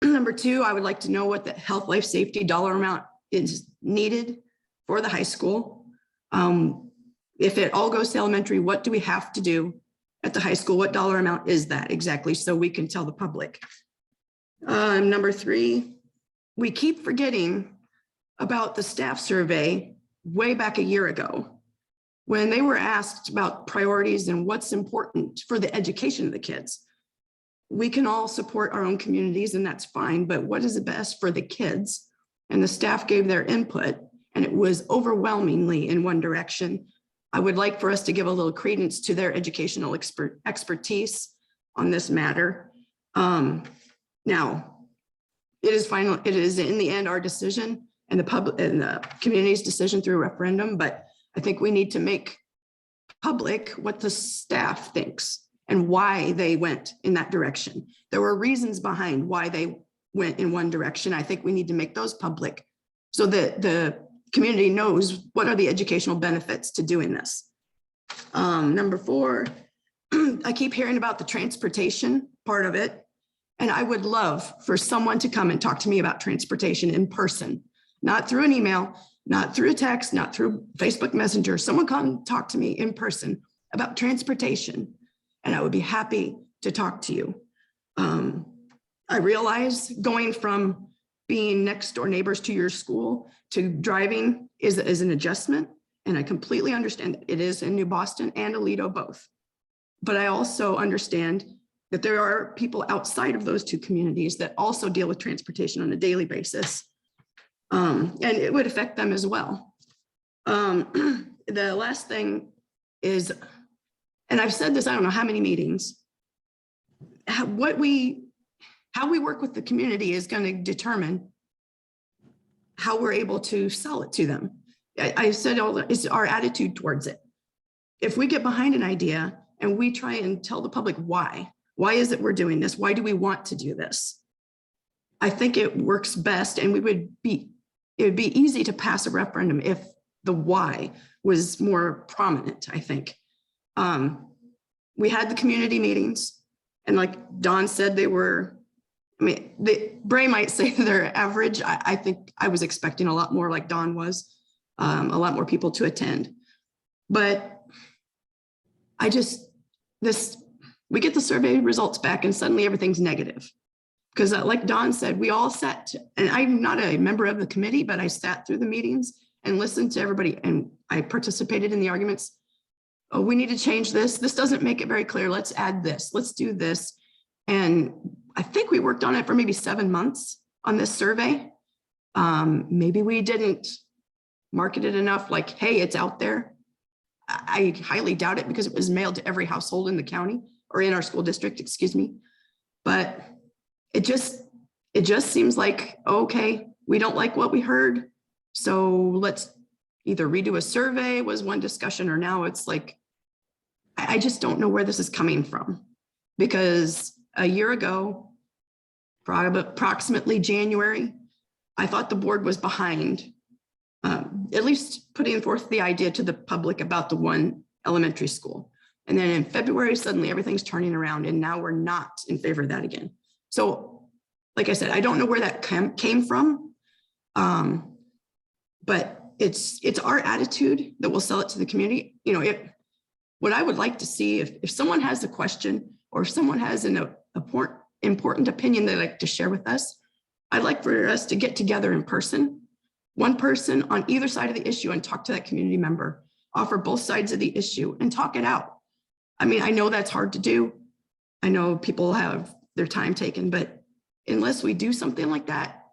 Number 2, I would like to know what the health, life, safety dollar amount is needed for the high school. If it all goes to elementary, what do we have to do at the high school? What dollar amount is that exactly? So we can tell the public. Number 3, we keep forgetting about the staff survey way back a year ago, when they were asked about priorities and what's important for the education of the kids. We can all support our own communities and that's fine, but what is the best for the kids? And the staff gave their input and it was overwhelmingly in one direction. I would like for us to give a little credence to their educational expertise on this matter. Now, it is final. It is in the end our decision and the public and the community's decision through referendum, but I think we need to make public what the staff thinks and why they went in that direction. There were reasons behind why they went in one direction. I think we need to make those public so that the community knows what are the educational benefits to doing this. Number 4, I keep hearing about the transportation part of it. And I would love for someone to come and talk to me about transportation in person, not through an email, not through a text, not through Facebook Messenger. Someone come talk to me in person about transportation, and I would be happy to talk to you. I realize going from being next door neighbors to your school to driving is an adjustment. And I completely understand that it is in New Boston and Aledo both. But I also understand that there are people outside of those two communities that also deal with transportation on a daily basis. And it would affect them as well. The last thing is, and I've said this, I don't know how many meetings, how we work with the community is going to determine how we're able to sell it to them. I said it's our attitude towards it. If we get behind an idea and we try and tell the public why is it we're doing this? Why do we want to do this? I think it works best, and it would be easy to pass a referendum if the why was more prominent, I think. We had the community meetings, and like Don said, they were, I mean, Bray might say they're average. I think I was expecting a lot more, like Don was, a lot more people to attend. But we get the survey results back and suddenly everything's negative. Because like Don said, we all sat, and I'm not a member of the committee, but I sat through the meetings and listened to everybody, and I participated in the arguments. Oh, we need to change this. This doesn't make it very clear. Let's add this. Let's do this. And I think we worked on it for maybe 7 months on this survey. Maybe we didn't market it enough, like, hey, it's out there. I highly doubt it because it was mailed to every household in the county or in our school district, excuse me. But it just seems like, okay, we don't like what we heard. So let's either redo a survey was one discussion, or now it's like, I just don't know where this is coming from. Because a year ago, approximately January, I thought the board was behind, at least putting forth the idea to the public about the one elementary school. And then in February, suddenly everything's turning around, and now we're not in favor of that again. So like I said, I don't know where that came from, but it's our attitude that will sell it to the community. You know, what I would like to see, if someone has a question or if someone has an important opinion they'd like to share with us, I'd like for us to get together in person, one person on either side of the issue, and talk to that community member, offer both sides of the issue and talk it out. I mean, I know that's hard to do. I know people have their time taken, but unless we do something like that,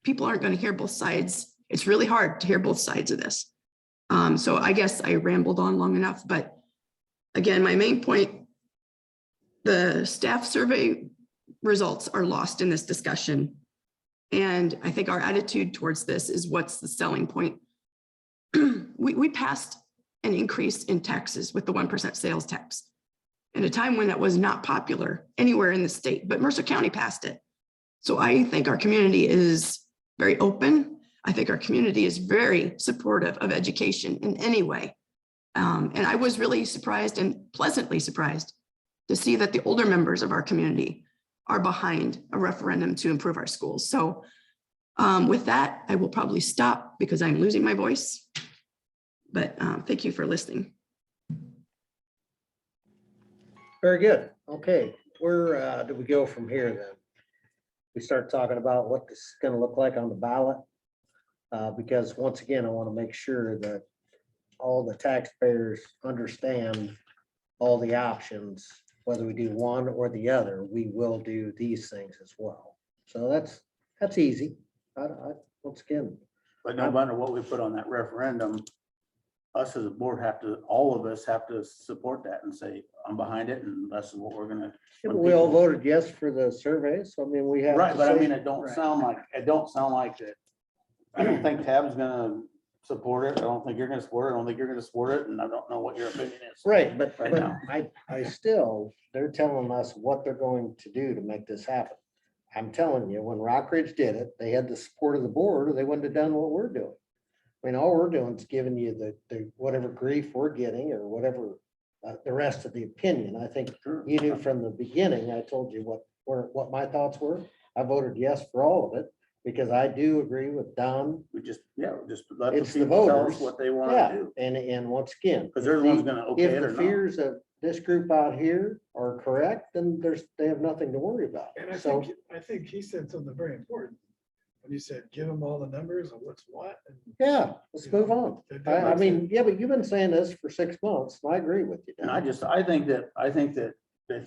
people aren't going to hear both sides. It's really hard to hear both sides of this. So I guess I rambled on long enough, but again, my main point, the staff survey results are lost in this discussion. And I think our attitude towards this is what's the selling point. We passed an increase in taxes with the 1% sales tax at a time when that was not popular anywhere in the state, but Mercer County passed it. So I think our community is very open. I think our community is very supportive of education in any way. And I was really surprised and pleasantly surprised to see that the older members of our community are behind a referendum to improve our schools. So with that, I will probably stop because I'm losing my voice. But thank you for listening. Very good. Okay, where do we go from here then? We start talking about what this is going to look like on the ballot. Because once again, I want to make sure that all the taxpayers understand all the options, whether we do one or the other, we will do these things as well. So that's easy. Once again. But no matter what we put on that referendum, us as a board all of us have to support that and say, I'm behind it, and that's what we're gonna. Yeah, we all voted yes for the survey, so I mean, we have. Right, to but I say- mean, it don't sound like that. I don't think Tab's gonna support it. I don't think you're gonna support it. I don't think you're gonna support it, and I don't know what your opinion is. Right, but Right now. I still, they're telling us what they're going to do to make this happen. I'm telling you, when Rockridge did it, they had the support of the board, or they wouldn't have done what we're doing. I mean, all we're doing is giving you the whatever grief we're getting, or whatever the rest of the opinion. I think you knew from the beginning, I told you what my thoughts were. I voted yes for all of it. because I do agree with Don. We just, yeah, just let the It's the people tell us voters. what they want Yeah, to do. and once again. Because they're the ones gonna okay If it the or not. fears of this group out here are correct, then they have nothing to worry about. And So, I think he said something very important. When you said, give them all the numbers of what's what. and, yeah, let's you know, move on. that I makes mean, yeah, but you've been saying this for 6 months, and I agree with you. And Don. I think that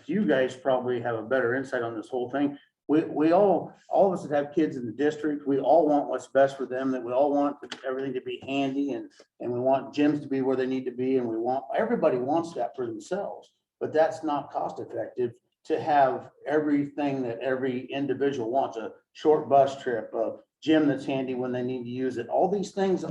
you guys probably have a better insight on this whole thing. We all of us that have kids in the district, we all want what's best for them, that we all want everything to be handy and we want gyms to be where they need to be, and everybody wants that for themselves. But that's not cost effective to have everything that every individual wants, a short bus trip, a gym that's handy when they need to use it. All these things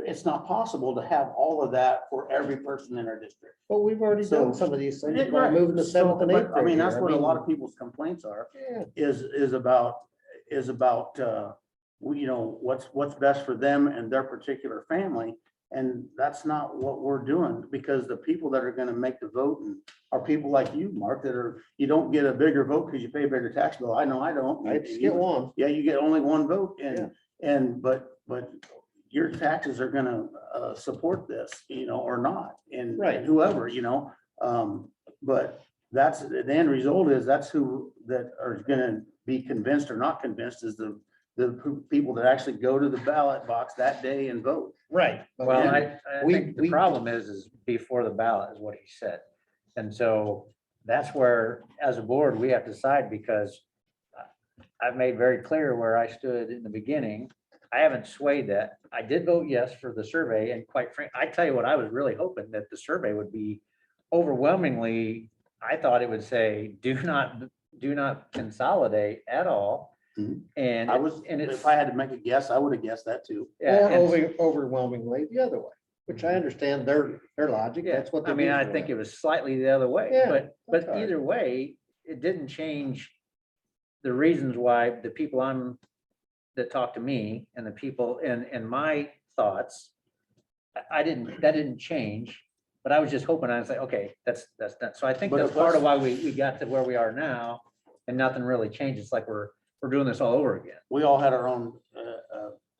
it's not possible to have all of that for every person in our district. But we've already So- done some of these things by Right. moving to So, 7th and 8th but, I mean, grade that's here. what a lot mean, of people's complaints are, yeah, is about, what's best for them and their particular family. And that's not what we're doing, because the people that are gonna make the vote are people like you, Mark, you don't get a bigger vote because you pay a bigger tax bill. I know I don't. I just get one. Yeah, you get only one vote Yeah. but your taxes are gonna support this, or not, and Right. whoever, but that's, the end result is that's who that are gonna be convinced or not convinced is the people that actually go to the ballot box that day and vote. Right. But Well, then I we- think the we- problem is before the ballot is what he said. And so that's where, as a board, we have to decide, because I've made very clear where I stood in the beginning. I haven't swayed that. I did vote yes for the survey, and quite frankly, I tell you what, I was really hoping that the survey would be overwhelmingly, I thought it would say, do not consolidate at all. Mhm. And If it's, I had to make a guess, I would have guessed that too. yeah, Or and- overwhelmingly the other way, which I understand their logic. yeah, That's what they I mean, do I for think it. it was slightly the other way, Yeah, but that's all right. either way, it didn't change the reasons why the people that talk to me and the people and my thoughts. That didn't change, but I was just hoping, I was like, okay, that's done. So I think But that's if part us- of why we got to where we are now, and nothing really changed. It's like we're doing this all over again. We all had our own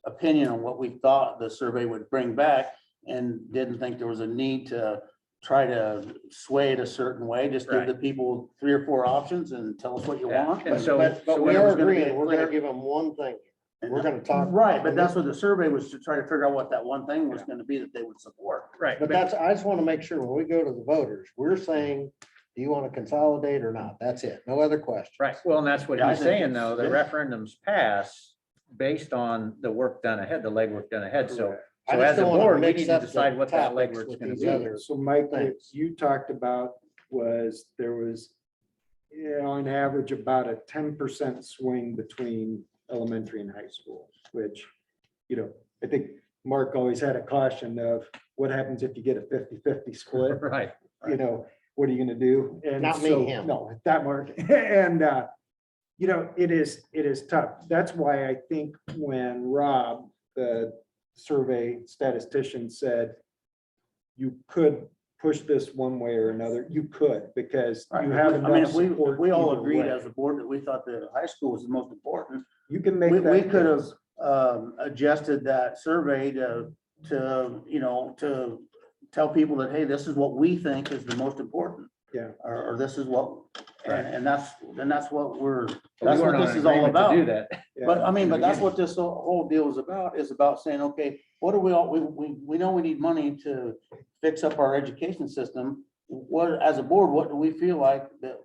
opinion on what we thought the survey would bring back, and didn't think there was a need to try to sway it a certain way. Just give Right. the people 3 or 4 options and tell us what you Yeah, want. and so- But we whatever's are gonna be agreeing, we're gonna clear- give them one thing. And We're gonna talk. Right, but that's what the survey was, to try to figure out what that one thing was gonna be that they would support. Right. But I just want to make sure when we go to the voters, we're saying, do you want to consolidate or not? That's it. No other question. Right, well, and that's what Yeah, I he's think saying, though, the yeah. referendums pass based on the work done ahead, the legwork done ahead, so. I So just as a don't wanna board, we mix need to up the decide what that topics legwork's with gonna these be. other So Mike, what things. you talked about was there was, on average, about a 10% swing between elementary and high school, which, I think Mark always had a caution of what happens if you get a 50-50 split, Right, what are you gonna do? And Not me, so- him. No, that Mark. And, it is tough. That's why I think when Rob, the survey statistician, said you could push this one way or another, you could, because you have I mean, enough if support. we all either agreed way. as a board that we thought the high school was the most important, You can make we that. could have case. adjusted that survey to tell people that, hey, this is what we think is the most important. Yeah. Or this is what, Right. and that's what But that's we what weren't this on is all agreement to about. do that. Yeah. But I mean, in the but that's beginning. what this whole deal is about saying, okay, what do we all, we know we need money to fix up our education system. What, as a board, what do we feel like that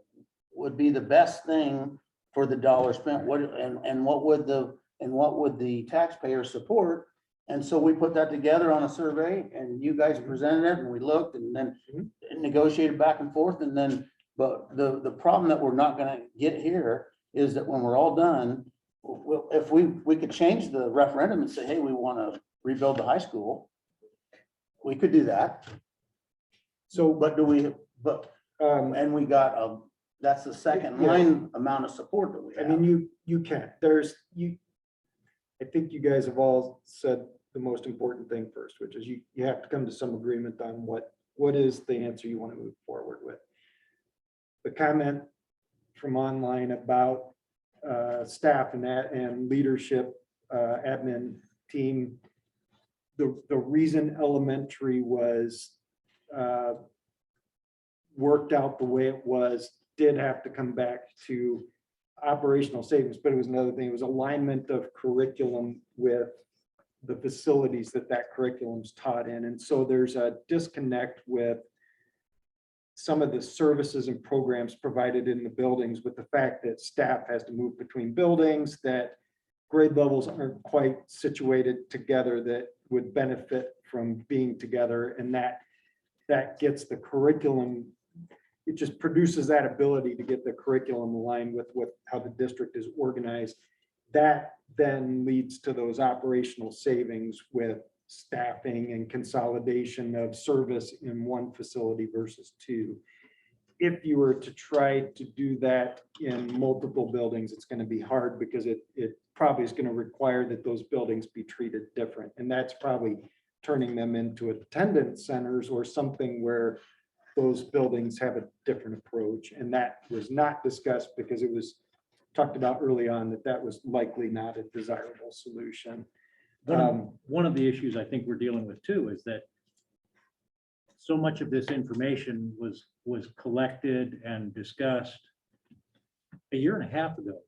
would be the best thing for the dollar spent? And what would the taxpayers support? And so we put that together on a survey, and you guys presented it, and we looked, and then negotiated back and forth, and then, but the problem that we're not gonna get here is that when we're all done, if we could change the referendum and say, hey, we wanna rebuild the high school, we could do that. So, but and we got that's the second Yeah. line amount of support that we I have. mean, you can, I think you guys have all said the most important thing first, which is you have to come to some agreement on what is the answer you want to move forward with. The comment from online about staff and that and leadership, admin team. The reason elementary was worked out the way it was, did have to come back to operational savings, but it was another thing. It was alignment of curriculum with the facilities that curriculum's taught in. And so there's a disconnect with some of the services and programs provided in the buildings with the fact that staff has to move between buildings, that grade levels aren't quite situated together that would benefit from being together. And that gets the curriculum, it just produces that ability to get the curriculum aligned with how the district is organized. That then leads to those operational savings with staffing and consolidation of service in one facility versus two. If you were to try to do that in multiple buildings, it's going to be hard because it probably is going to require that those buildings be treated different. And that's probably turning them into attendance centers or something where those buildings have a different approach. And that was not discussed because it was talked about early on that was likely not a desirable solution. One of the issues I think we're dealing with too is that so much of this information was collected and discussed a year and a half ago.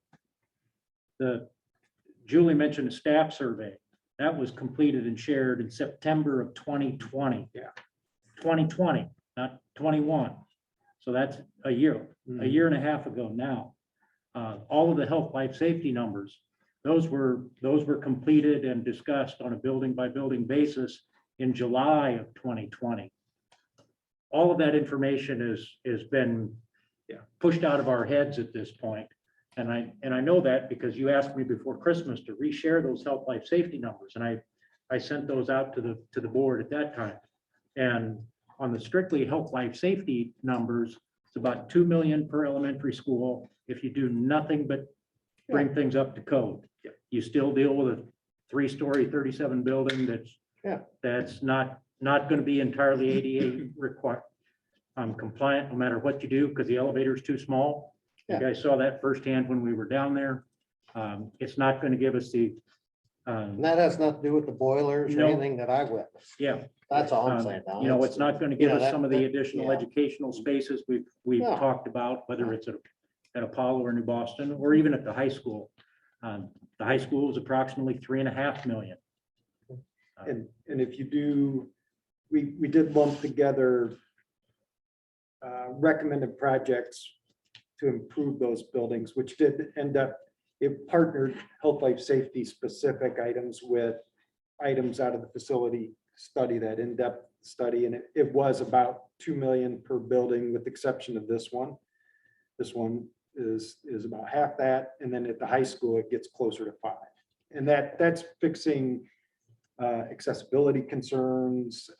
Julie mentioned a staff survey that was completed and shared in September of 2020. Yeah. 2020, not 21. So that's a year and a half ago now. All of the health, life, safety numbers, those were completed and discussed on a building by building basis in July of 2020. All of that information has been pushed out of our heads at this point. And I know that because you asked me before Christmas to reshare those health, life, safety numbers. And I sent those out to the board at that time. And on the strictly health, life, safety numbers, it's about 2 million per elementary school. If you do nothing but bring things up to code, you still deal with a 3-story, 37 building that's not going to be entirely ADA required. Compliant no matter what you do because the elevator is too small. You guys saw that firsthand when we were down there. It's not going to give us the. And that has nothing to do with the boilers or No. anything that I witnessed. Yeah. That's all I'm saying. Don. You know, it's not going to give us some of the that- additional yeah. educational spaces we've Yeah. talked about, whether it's at Apollo or New Boston, or even at the high school. The high school is approximately 3.5 million. And if you do, we did lump together recommended projects to improve those buildings, which did end up, it partnered health, life, safety specific items with items out of the facility study, that in-depth study. And it was about 2 million per building with the exception of this one. This one is about half that. And then at the high school, it gets closer to 5. And that's fixing accessibility concerns,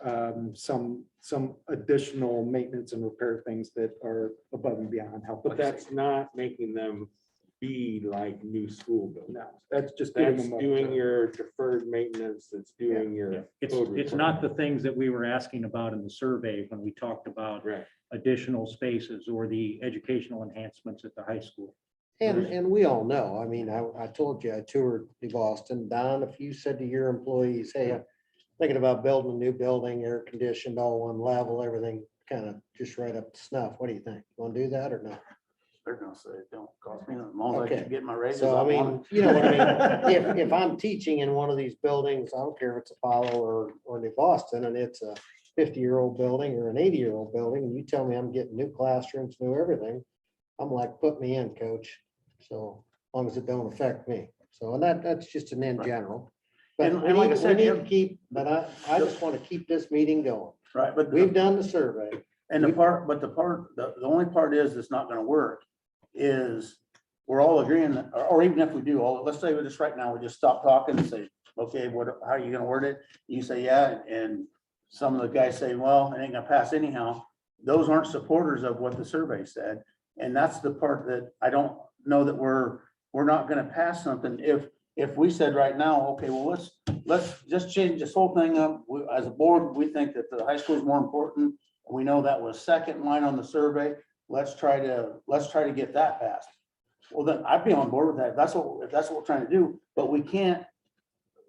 some additional maintenance and repair things that are above and beyond health. But that's not making them be like new school buildings. No, that's just giving That's them up doing to- your deferred maintenance, it's doing your. It's code not the requirements. things that we were asking about in the survey when we talked about Right. additional spaces or the educational enhancements at the high school. And we all know, I mean, I told you, I toured New Boston. Don, if you said to your employees, hey, I'm thinking about building a new building, air conditioned, all one level, everything kind of just right up to snuff. What do you think? Want to do that or not? They're gonna say, it don't cost me nothing. As long as I Okay. can get my raises. So I I'm on mean, it. you know what I mean? If I'm teaching in one of these buildings, I don't care if it's Apollo or New Boston, and it's a 50-year-old building or an 80-year-old building, and you tell me I'm getting new classrooms, new everything, I'm like, put me in, coach. So as long as it don't affect me. So, and that's just an in general. But And we like I need said, to Jim- keep, but I just want to keep this meeting going. Right, but. We've done the survey. And the only part is it's not gonna work is we're all agreeing, or even if we do, let's say we just right now, we just stop talking and say, okay, how are you gonna word it? You say, yeah, and some of the guys say, well, it ain't gonna pass anyhow. Those aren't supporters of what the survey said. And that's the part that I don't know that we're not gonna pass something. If we said right now, okay, well, let's just change this whole thing up. As a board, we think that the high school is more important. We know that was second line on the survey. Let's try to get that passed. well, then I'd be on board with that. If that's what we're trying to do, but we can't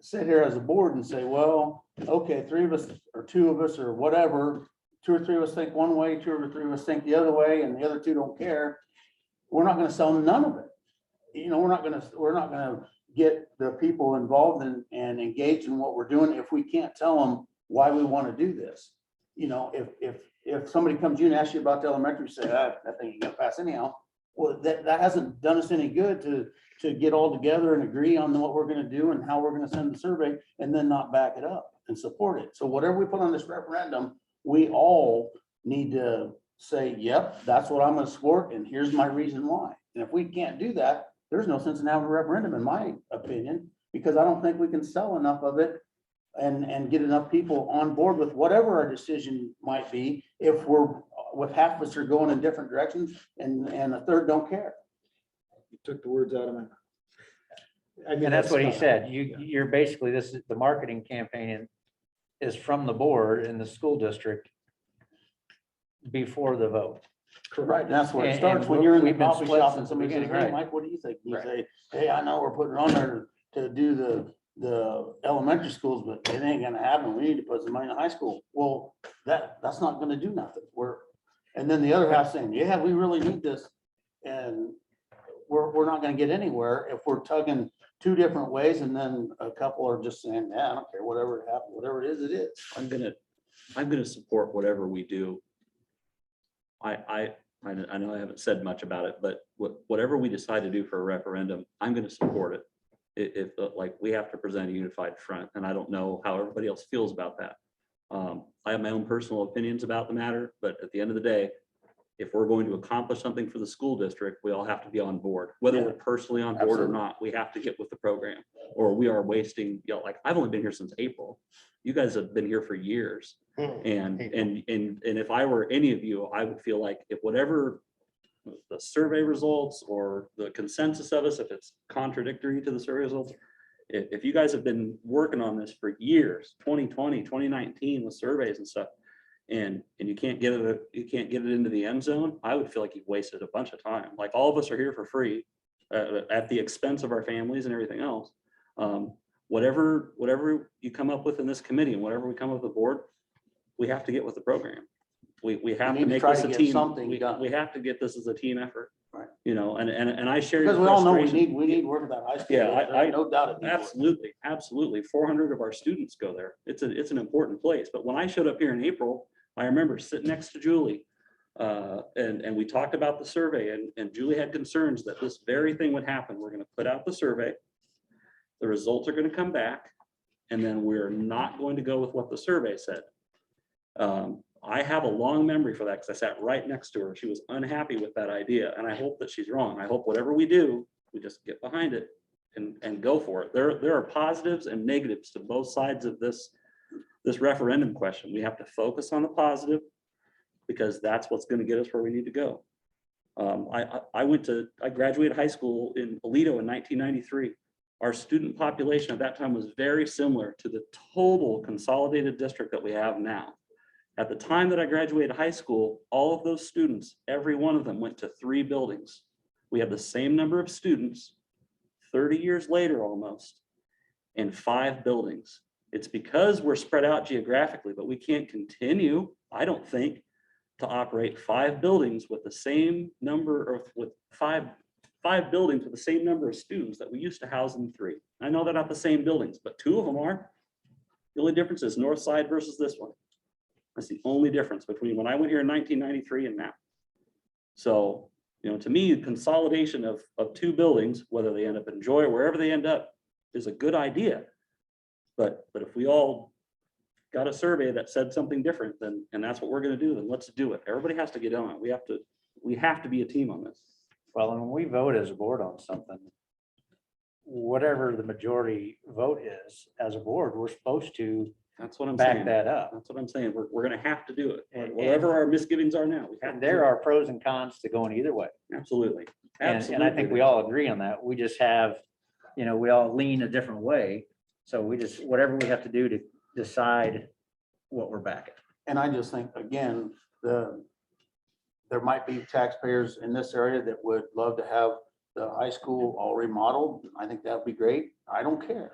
sit here as a board and say, well, okay, 3 of us or 2 of us or whatever, 2 or 3 of us think one way, 2 or 3 of us think the other way, and the other 2 don't care. We're not gonna sell none of it. You know, we're not gonna get the people involved and engaged in what we're doing if we can't tell them why we want to do this. You know, if somebody comes to you and asks you about the elementary, say, that thing ain't gonna pass anyhow. Well, that hasn't done us any good to get all together and agree on what we're gonna do and how we're gonna send the survey and then not back it up and support it. So whatever we put on this referendum, we all need to say, yep, that's what I'm gonna support and here's my reason why. And if we can't do that, there's no sense in having a referendum, in my opinion, because I don't think we can sell enough of it and get enough people on board with whatever our decision might be if half of us are going in different directions and a third don't care. You took the words out of my mouth. I mean, And that's what he tough. said. You're basically, this is the marketing campaign is from the board in the school district before the vote. Correct. That's where it And- starts, and when you're in the we've been coffee split shop since and the somebody says, beginning, hey, right. Mike, what do you think? You Right. say, hey, I know we're putting it on there to do the elementary schools, but it ain't gonna happen. We need to put some money in the high school. Well, that's not gonna do nothing. And then the other half saying, yeah, we really need this. And we're not gonna get anywhere if we're tugging 2 different ways and then a couple are just saying, yeah, I don't care, whatever it happens, whatever it is, it is. I'm gonna support whatever we do. I know I haven't said much about it, but whatever we decide to do for a referendum, I'm gonna support it. If like we have to present a unified front, and I don't know how everybody else feels about that. I have my own personal opinions about the matter, but at the end of the day, if we're going to accomplish something for the school district, we all have to be on board, whether we're personally on board or Absolutely. not. We have to get with the program, or we are wasting, like, I've only been here since April. You guys have been here for years. And if I were any of you, I would feel like if whatever the survey results or the consensus of us, if it's contradictory to the survey results, if you guys have been working on this for years, 2020, 2019 with surveys and stuff, and you can't get it into the end zone, I would feel like you've wasted a bunch of time. Like, all of us are here for free at the expense of our families and everything else. Whatever you come up with in this committee and whatever we come up with the board, we have to get with the program. We have need to to make try this to a get team. something done. We have to get this as a team effort. Right. You know, and I share your Because we all know frustration. we need work at that high school. Yeah, There's no doubt it needs work. Absolutely. 400 of our students go there. It's an important place. But when I showed up here in April, I remember sitting next to Julie and we talked about the survey, and Julie had concerns that this very thing would happen. We're going to put out the survey. The results are going to come back, and then we're not going to go with what the survey said. I have a long memory for that because I sat right next to her. She was unhappy with that idea, and I hope that she's wrong. I hope whatever we do, we just get behind it and go for it. There are positives and negatives to both sides of this referendum question. We have to focus on the positive because that's what's going to get us where we need to go. I graduated high school in Aledo in 1993. Our student population at that time was very similar to the total consolidated district that we have now. At the time that I graduated high school, all of those students, every one of them went to 3 buildings. We have the same number of students 30 years later almost in 5 buildings. It's because we're spread out geographically, but we can't continue, I don't think, to operate 5 buildings with the same number of, with five buildings with the same number of students that we used to house in 3. I know they're not the same buildings, but 2 of them are. The only difference is north side versus this one. That's the only difference between when I went here in 1993 and now. So, you know, to me, consolidation of 2 buildings, whether they end up in Joy or wherever they end up, is a good idea. But if we all got a survey that said something different, then, and that's what we're going to do, then let's do it. Everybody has to get on it. We have to be a team on this. Well, and when we vote as a board on something, whatever the majority vote is, as a board, we're supposed to That's what I'm back saying. that up. That's what I'm saying. We're going to have to do it. And- Whatever our misgivings are now, we have And to. there are pros and cons to going either way. Absolutely. And I think we all agree on that. We just have, you know, we all lean a different way. So we just, whatever we have to do to decide what we're backing. And I just think, again, there might be taxpayers in this area that would love to have the high school all remodeled, I think that'd be great. I don't care.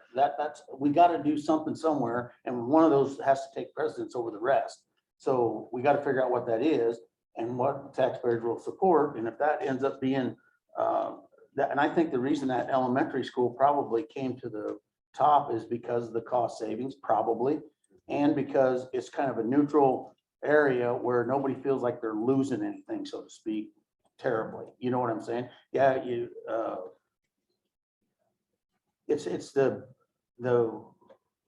We gotta do something somewhere, and one of those has to take precedence over the rest. So we gotta figure out what that is and what taxpayers will support, and if that ends up being, and I think the reason that elementary school probably came to the top is because of the cost savings, probably, and because it's kind of a neutral area where nobody feels like they're losing anything, so to speak, terribly. You know what I'm saying? Yeah, it's the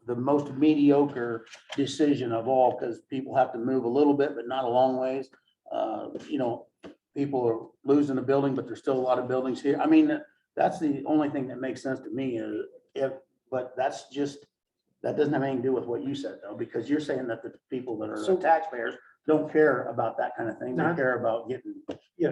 most mediocre decision of all, because people have to move a little bit, but not a long ways. You know, people are losing a building, but there's still a lot of buildings here. I mean, that's the only thing that makes sense to me is but that's just, that doesn't have anything to do with what you said though, because you're saying that the people that are the taxpayers don't care about that kind of thing. They care about getting,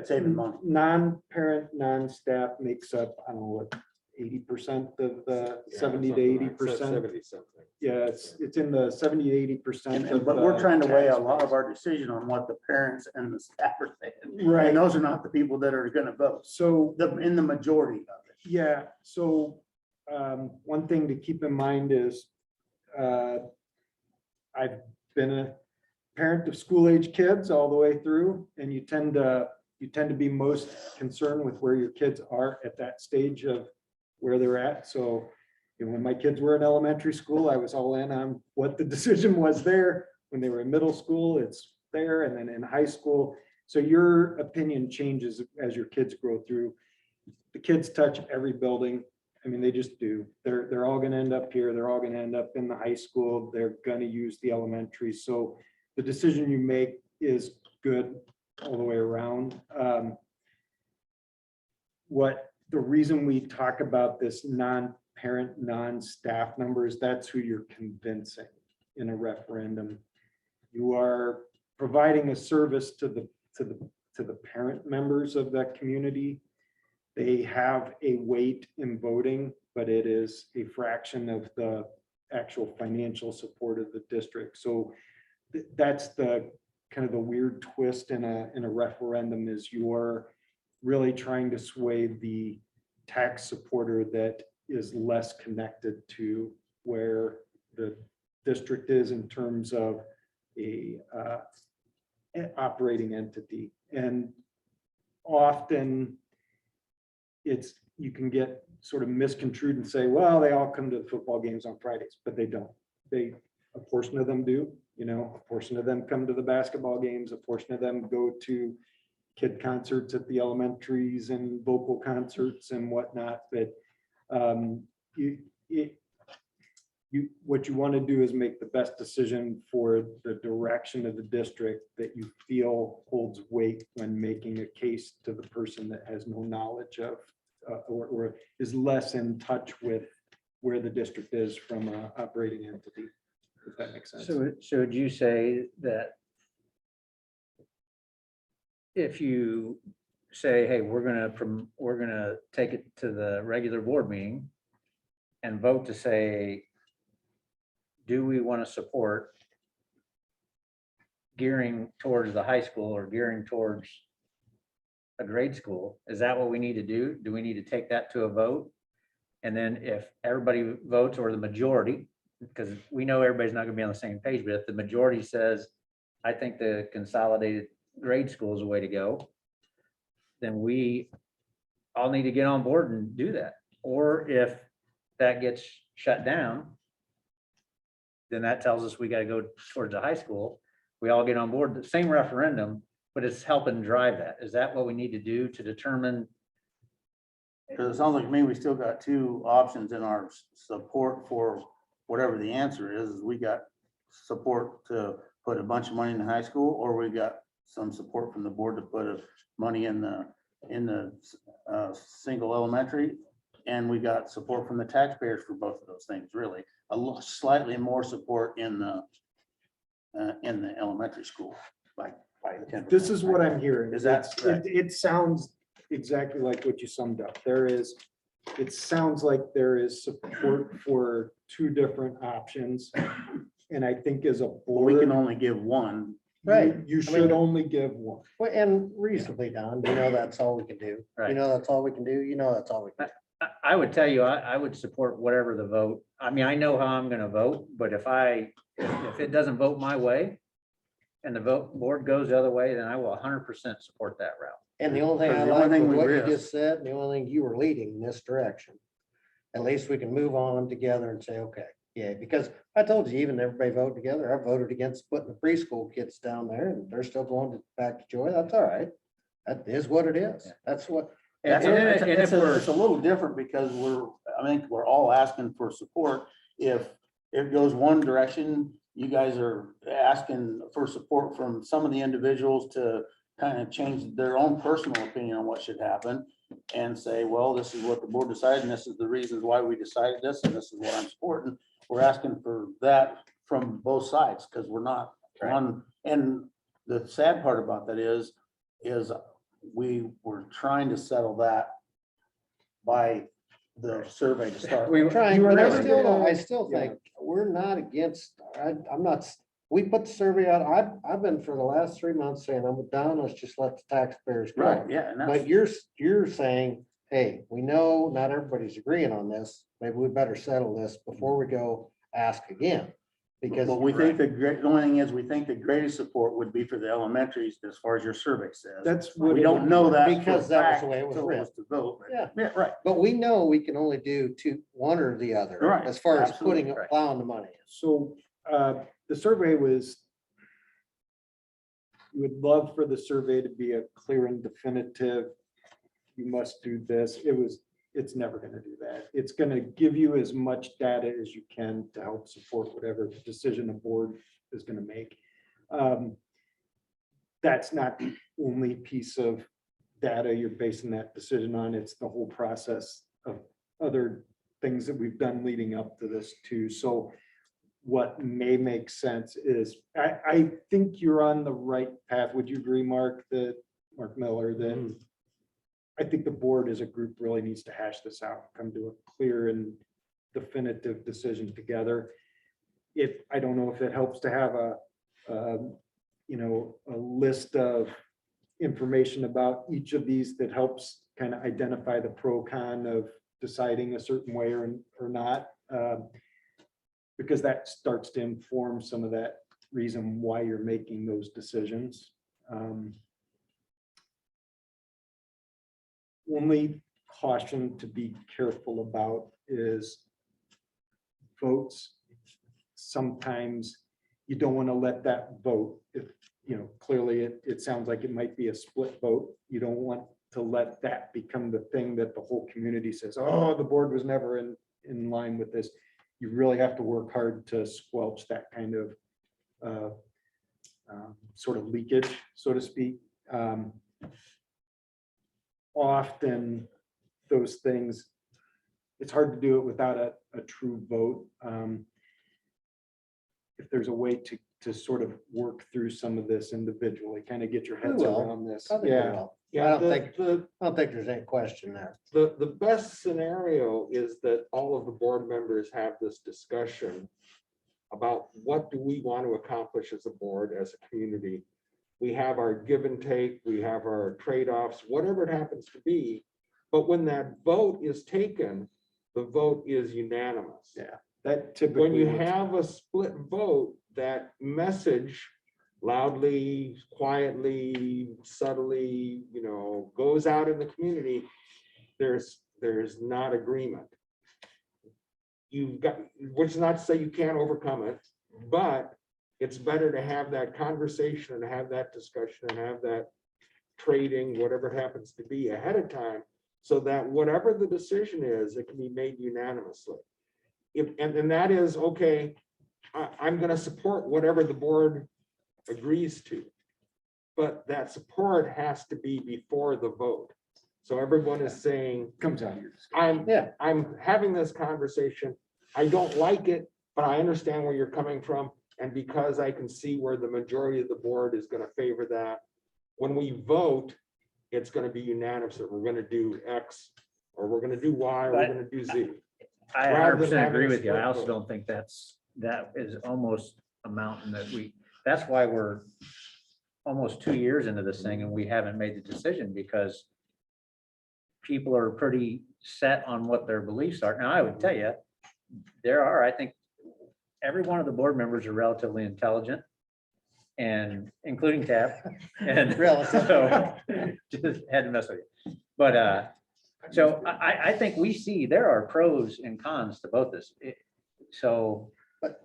saving money. Non-parent, non-staff makes up, I don't know what, 80% of the 70 to 80%. 70 something. Yeah, it's in the 70 to 80%. But we're trying to weigh a lot of our decision on what the parents and the staff are saying. Right. And those are not the people that are gonna vote. So In the majority of it. yeah, so one thing to keep in mind is I've been a parent of school age kids all the way through, and you tend to be most concerned with where your kids are at that stage of where they're at. So you know, when my kids were in elementary school, I was all in on what the decision was there. When they were in middle school, it's there, and then in high school. So your opinion changes as your kids grow through. The kids touch every building. I mean, they just do. They're all going to end up here. They're all going to end up in the high school. They're going to use the elementary. So the decision you make is good all the way around. The reason we talk about this non-parent, non-staff numbers, that's who you're convincing in a referendum. You are providing a service to the parent members of that community. They have a weight in voting, but it is a fraction of the actual financial support of the district. So that's the kind of the weird twist in a referendum, is you're really trying to sway the tax supporter that is less connected to where the district is in terms of an operating entity. And often you can get sort of misconstrued and say, well, they all come to the football games on Fridays, but they don't. A portion of them do, you know, a portion of them come to the basketball games, a portion of them go to kid concerts at the elementaries and vocal concerts and whatnot. But what you want to do is make the best decision for the direction of the district that you feel holds weight when making a case to the person that has no knowledge of or is less in touch with where the district is from an operating entity, if that makes sense. So would you say that if you say, hey, we're gonna take it to the regular board meeting and vote to say, do we want to support gearing towards the high school or gearing towards a grade school? Is that what we need to do? Do we need to take that to a vote? And then if everybody votes, or the majority, because we know everybody's not gonna be on the same page, but if the majority says, I think the consolidated grade school is the way to go, then we all need to get on board and do that. Or if that gets shut down, then that tells us we got to go towards the high school. We all get on board, the same referendum, but it's helping drive that. Is that what we need to do to determine? Because it sounds like to me, we still got two options in our support for whatever the answer is we got support to put a bunch of money in the high school, or we got some support from the board to put money in the single elementary. And we got support from the taxpayers for both of those things, really. Slightly more support in the elementary school by 10%. This is what I'm hearing. Is that correct? It sounds exactly like what you summed up. It sounds like there is support for two different options. And I think as a Well, we can board, only give one Right. You should only give one. Well, and reasonably, Don, that's all we can do. Right. That's all we can do. That's all we can. I would tell you, I would support whatever the vote. I mean, I know how I'm gonna vote, but if it doesn't vote my way and the board goes the other way, then I will 100% support that route. And the only thing I Because the only like thing with we what you risk- just said, and the only thing you were leading in this direction. At least we can move on together and say, okay, yeah, because I told you, even everybody voted together. I voted against putting the preschool kids down there and they're still back to Joy. That's all right. That is what it is. That's what. It's And if we're- it's a little different because I think we're all asking for support. If it goes one direction, you guys are asking for support from some of the individuals to kind of change their own personal opinion on what should happen and say, well, this is what the board decided, and this is the reasons why we decided this, and this is what I'm supporting. We're asking for that from both sides because we're not on. And the sad part about that is we were trying to settle that by the survey to start. We- Trying, You were but never I still think we're not against, I'm not, we put the survey out. I've been for the last 3 months saying, I'm down, let's just let the taxpayers go. Right, yeah, and But you're saying, hey, we know not everybody's agreeing on this. Maybe we better settle this before we go ask again. Because But we think the only thing is, we think the greatest support would be for the elementaries as far as your survey says. That's what. We don't know that. for a Because that was fact the way it was until written. to vote. Yeah. Yeah, right. But we know we can only do one or the other. Right, As far as absolutely, putting, right. plowing the money. So the survey was, you would love for the survey to be a clear and definitive, you must do this. It's never going to do that. It's going to give you as much data as you can to help support whatever decision the board is going to make. That's not the only piece of data you're basing that decision on. It's the whole process of other things that we've done leading up to this too. So what may make sense is, I think you're on the right path. Would you agree, Mark Miller, that I think the board as a group really needs to hash this out, come to a clear and definitive decision together. I don't know if it helps to have a list of information about each of these that helps kind of identify the pro con of deciding a certain way or not. Because that starts to inform some of that reason why you're making those decisions. Only caution to be careful about is votes. Sometimes you don't want to let that vote, if, clearly it sounds like it might be a split vote. You don't want to let that become the thing that the whole community says, oh, the board was never in line with this. You really have to work hard to squelch that kind of sort of leakage, so to speak. Often those things, it's hard to do it without a true vote. If there's a way to sort of work through some of this individually, kind of get your heads will. around this. I think we Yeah. will. I Yeah, don't think there's any question there. the best scenario is that all of the board members have this discussion about what do we want to accomplish as a board, as a community. We have our give and take, we have our trade-offs, whatever it happens to be. But when that vote is taken, the vote is unanimous. Yeah, that typically. When you works. have a split vote, that message loudly, quietly, subtly, goes out in the community, there's not agreement. You've got, which is not to say you can't overcome it, but it's better to have that conversation and have that discussion and have that trading, whatever it happens to be, ahead of time, so that whatever the decision is, it can be made unanimously. And that is, okay, I'm going to support whatever the board agrees to, but that support has to be before the vote. So everyone is saying, Comes out here. I'm having this conversation. I don't like it, but I understand where you're coming from. And because I can see where the majority of the board is going to favor that, when we vote, it's going to be unanimous that we're going to do X, or we're going to do Y, or we're going to do Z. I Rather than 100% having agree a with you. I split also vote. don't think that is almost a mountain that that's why we're almost 2 years into this thing and we haven't made the decision because people are pretty set on what their beliefs are. Now, I would tell you, I think every one of the board members are relatively intelligent and including Tab. And so just had to mess with you. But so I think we see there are pros and cons to both this. So But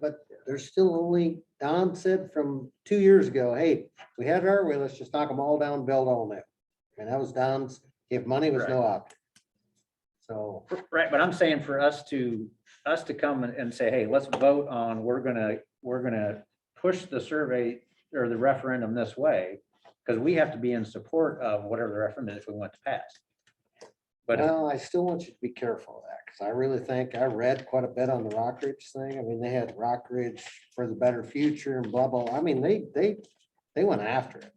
there's still only, Don said from 2 years ago, hey, we had it our way, let's just knock them all down, build all new. And that was Don's, if money was no object. So, right, but I'm saying for us to come and say, hey, let's vote on, we're gonna push the survey or the referendum this way, because we have to be in support of whatever the referendum is if we want to pass. But well, I still want you to be careful of that, because I really think, I read quite a bit on the Rock Ridge thing. I mean, they had Rock Ridge for the better future and blah, blah. I mean, they went after it.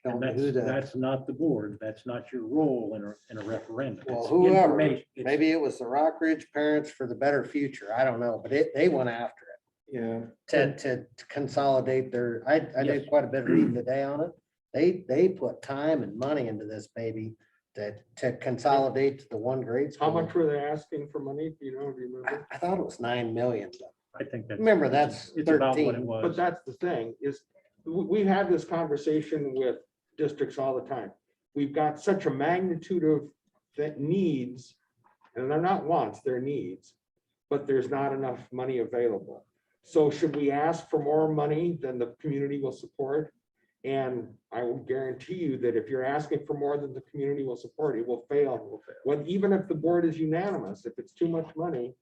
Don't know who That's not the board. That's not your role in a referendum. Well, It's whoever, information. maybe it was the Rock Ridge Parents for the Better Future. I don't know, but they went after it. Yeah. To consolidate their, I Yes. did quite a bit of reading today on it. They put time and money into this baby to consolidate to the one grade How school. much were they asking for money? Do you remember? I thought it was 9 million. I think that's. Remember, that's It's about what it 13. was. But that's the thing is, we've had this conversation with districts all the time. We've got such a magnitude of that needs, and they're not wants, they're needs, but there's not enough money available. So should we ask for more money than the community will support? And I will guarantee you that if you're asking for more than the community will support, it will fail. Well, even if the board is unanimous, if it's too much money,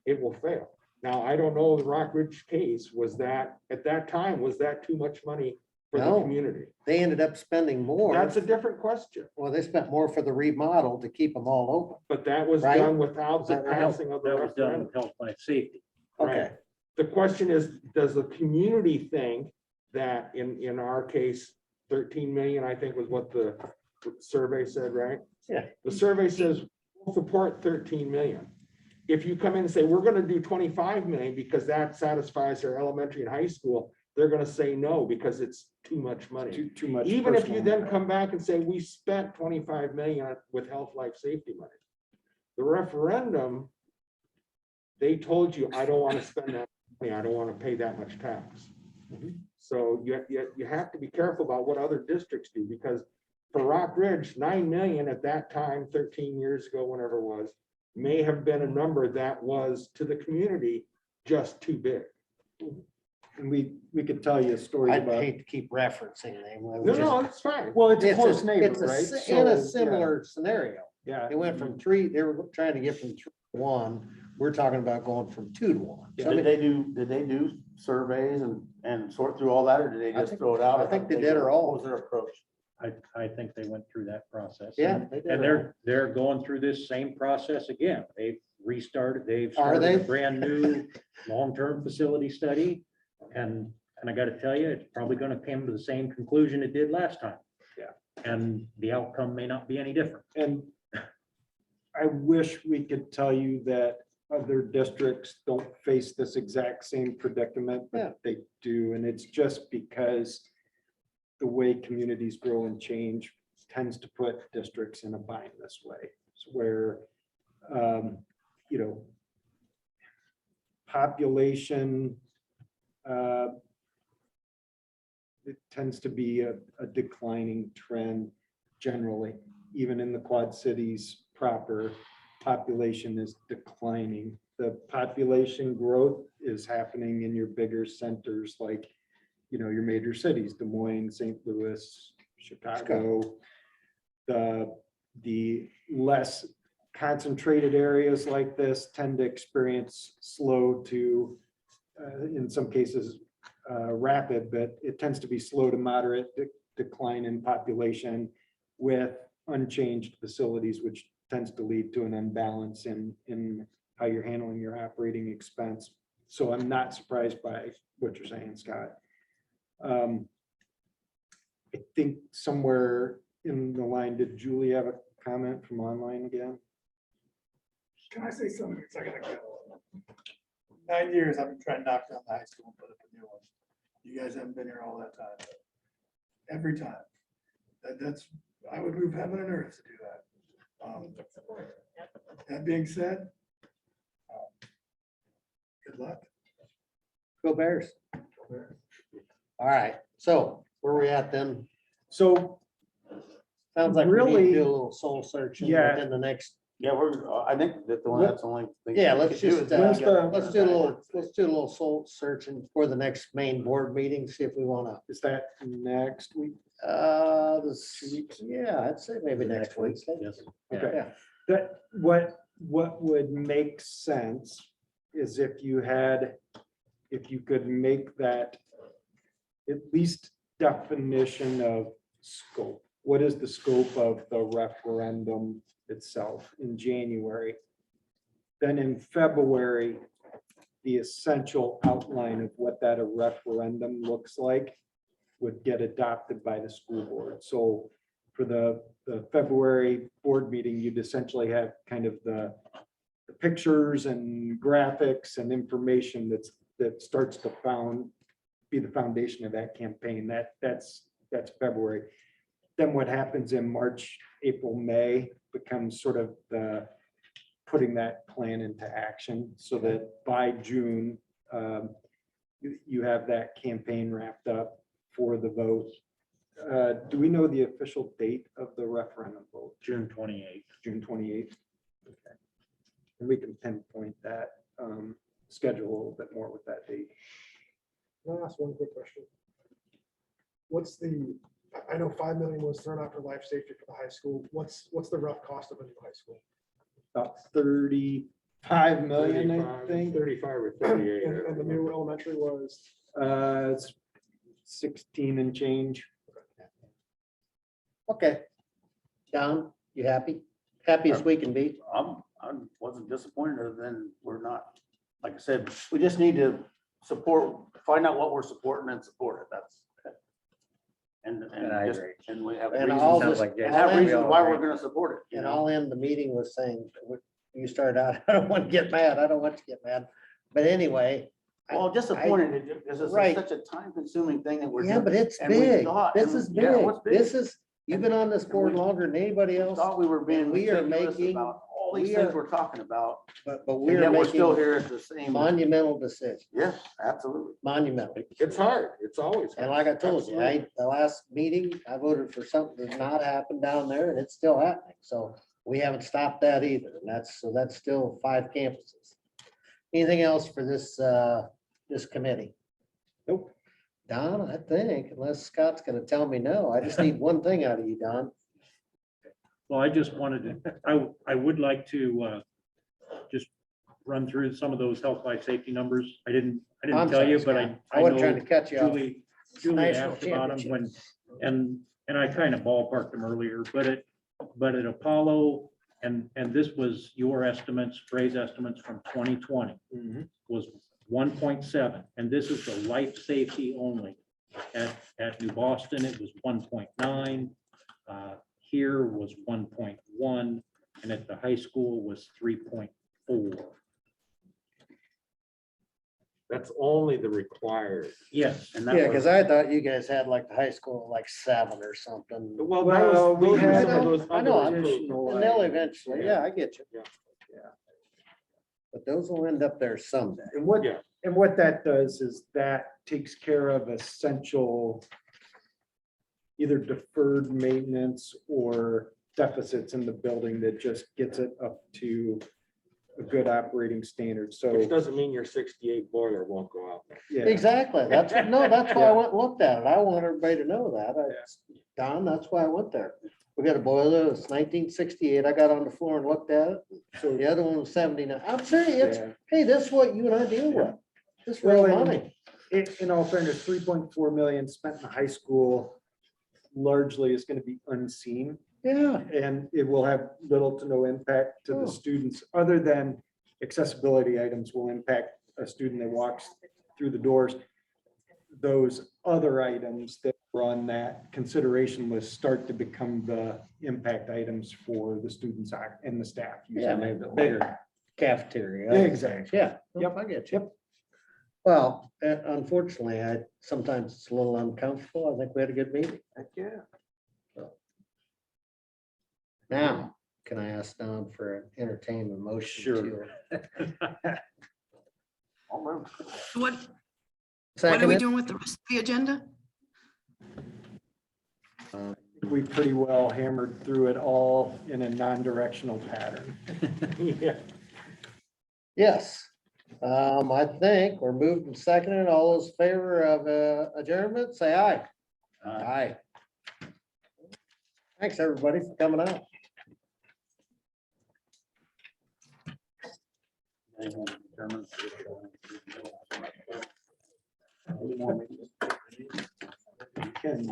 it will fail. Now, I don't know the Rock Ridge case, was that, at that time, was that too much money for the No. community? They ended up spending more. That's a different question, Well, they spent more for the remodel to keep them all open. but that was Right? done without Is the that right? passing of the That was done referendum. with health, life, safety. Okay. Right. The question is, does the community think that in our case, 13 million, I think was what the survey said, right? Yeah. The survey says we'll support 13 million. If you come in and say, we're gonna do 25 million because that satisfies their elementary and high school, they're gonna say no, because it's too much money. Too much. Even if you personal. then come back and say, we spent 25 million with health, life, safety money. The referendum, they told you, I don't want to spend that money, I don't want to pay that much tax. So you have to be careful about what other districts do, because for Rock Ridge, 9 million at that time, 13 years ago, whenever it was, may have been a number that was to the community just too big. And we could tell you a story I'd about. hate to keep referencing them. No, it's fine. Well, it's a It's close a, neighbor, it's right? in a So, similar scenario. Yeah. They went from 3, they were trying to get from 3 to 1. We're talking about going from 2 to 1. So, I mean, Did they do surveys and sort through all that, or did they I just think- throw it out? I think they did it all. What was their approach? I think they went through that process. Yeah. they did And it all. they're going through this same process again. They've restarted, they've Are started they? a brand new long-term facility study. And I gotta tell you, it's probably gonna come to the same conclusion it did last time. Yeah. And the outcome may not be any different. And I wish we could tell you that other districts don't face this exact same predicament, Yeah. but they do. And it's just because the way communities grow and change tends to put districts in a bind this way. It's where, you know, population, it tends to be a declining trend generally, even in the Quad Cities proper, population is declining. The population growth is happening in your bigger centers like, you know, your major cities, Des Moines, St. Louis, Chicago. The less concentrated areas like this tend to experience slow to, in some cases, rapid, but it tends to be slow to moderate decline in population with unchanged facilities, which tends to lead to an imbalance in how you're handling your operating expense. So I'm not surprised by what you're saying, Scott. I think somewhere in the line, did Julie have a comment from online again? Can I say something? Because I gotta go. 9 years, I've been trying to knock down the high school and put up a new one. You guys haven't been here all that time. But every time. That's, I would move heaven and earth to do that. That being said, good luck. Go Bears. All right, so where we at then? So Sounds like we need to Really- do a little soul searching Yeah. within the next. Yeah, I think that that's the only. thing Yeah, we let's could do just, is that when's we gotta- let's do a little soul searching for the next main board meeting, see if we wanna, is that next week? yeah, I'd say maybe next week. Yes. Okay. Yeah. That, what would make sense is if you could make that at least definition of scope. What is the scope of the referendum itself in January? Then in February, the essential outline of what that a referendum looks like would get adopted by the school board. So for the February board meeting, you'd essentially have kind of the pictures and graphics and information that starts to be the foundation of that campaign. That's February. Then what happens in March, April, May becomes sort of the putting that plan into action so that by June, you have that campaign wrapped up for the vote. Do we know the official date of the referendum vote? June 28th. June 28th. Okay. And we can pinpoint that schedule a little bit more with that date. Can I ask one quick question? I know 5 million was thrown out for life safety for the high school. What's the rough cost of a new high school? About 35 million, I think. 35 or 38. And the new elementary was, It's 16 and change. Okay. Don, you happy? Happy as we can be? I wasn't disappointed other than we're not, like I said, we just need to find out what we're supporting and support it. That's. And I just, agree. and we have And reasons, I'll Sounds just, like Jason, and have I'll reasons all why agree. we're gonna support it, you and know? I'll end the meeting with saying, you started out, I don't want to get mad. I don't want to get mad. But anyway. Well, disappointed because it's Right. such a time consuming thing that we're Yeah, doing. but it's and we big. thought- This and is yeah, big. what's big? This is, you've been on this board we- longer than anybody else, Thought we were being and we are meticulous making- about all these we things are- we're talking about, but and we're yet we're still making here at the same. monumental decisions, Yes, absolutely. monumental. It's hard. It's always. And hard. like I told you, the last meeting, I voted for something that did not happen down there, and it's still happening. So we haven't stopped that either. And that's still 5 campuses. Anything else for this committee? Nope. Don, I think, unless Scott's gonna tell me no, I just need one thing out of you, Don. Well, I just wanted to, I would like to just run through some of those health, life, safety numbers. I didn't I'm tell you, sorry, but Scott. I wasn't trying know to cut you off. Julie National asked about them when, championship. and I kind of ballparked them earlier, but at Apollo, and this was your estimates, Bray's estimates from 2020 was 1.7, and this is the life safety only. At New Boston, it was 1.9. Here was 1.1, and at the high school was 3.4. That's only the required. Yes, And that Yeah, was- because I thought you guys had like the high school, like 7 or something. Well, we those are had- some of those I know, other I'm improvements. And they'll eventually, yeah, I get you. Yeah. But those will end up there someday. Yeah. And what that does is that takes care of essential either deferred maintenance or deficits in the building that just gets it up to a good operating standard. Which So, doesn't mean your 68 boiler won't go out. yeah, Exactly. That's why I went and looked at it. I want everybody to know that. Don, that's why I went there. We got a boiler, it's 1968. I got on the floor and looked at it. So the other one was 79. I'm serious. yeah. Hey, this is what you and I deal with. This is Well, real and- money. In all fairness, 3.4 million spent in the high school largely is going to be unseen. Yeah. And it will have little to no impact to Oh. the students, other than accessibility items will impact a student that walks through the doors. Those other items that were on that consideration list start to become the impact items for the students and the staff. using Yeah, that maybe building. bigger cafeteria. Yeah, exactly. Yeah. Yep. I get you. Well, unfortunately, sometimes it's a little uncomfortable. I think we had a good meeting. Heck, yeah. Now, can I ask Don for an entertainment motion? Sure. I'll move. What are Second we it? doing with the rest of the agenda? We pretty well hammered through it all in a non-directional pattern. Yeah. Yes. I think we're moved and seconded. All those in favor of adjournment, say aye. Aye. Thanks, everybody, for coming out. Ken,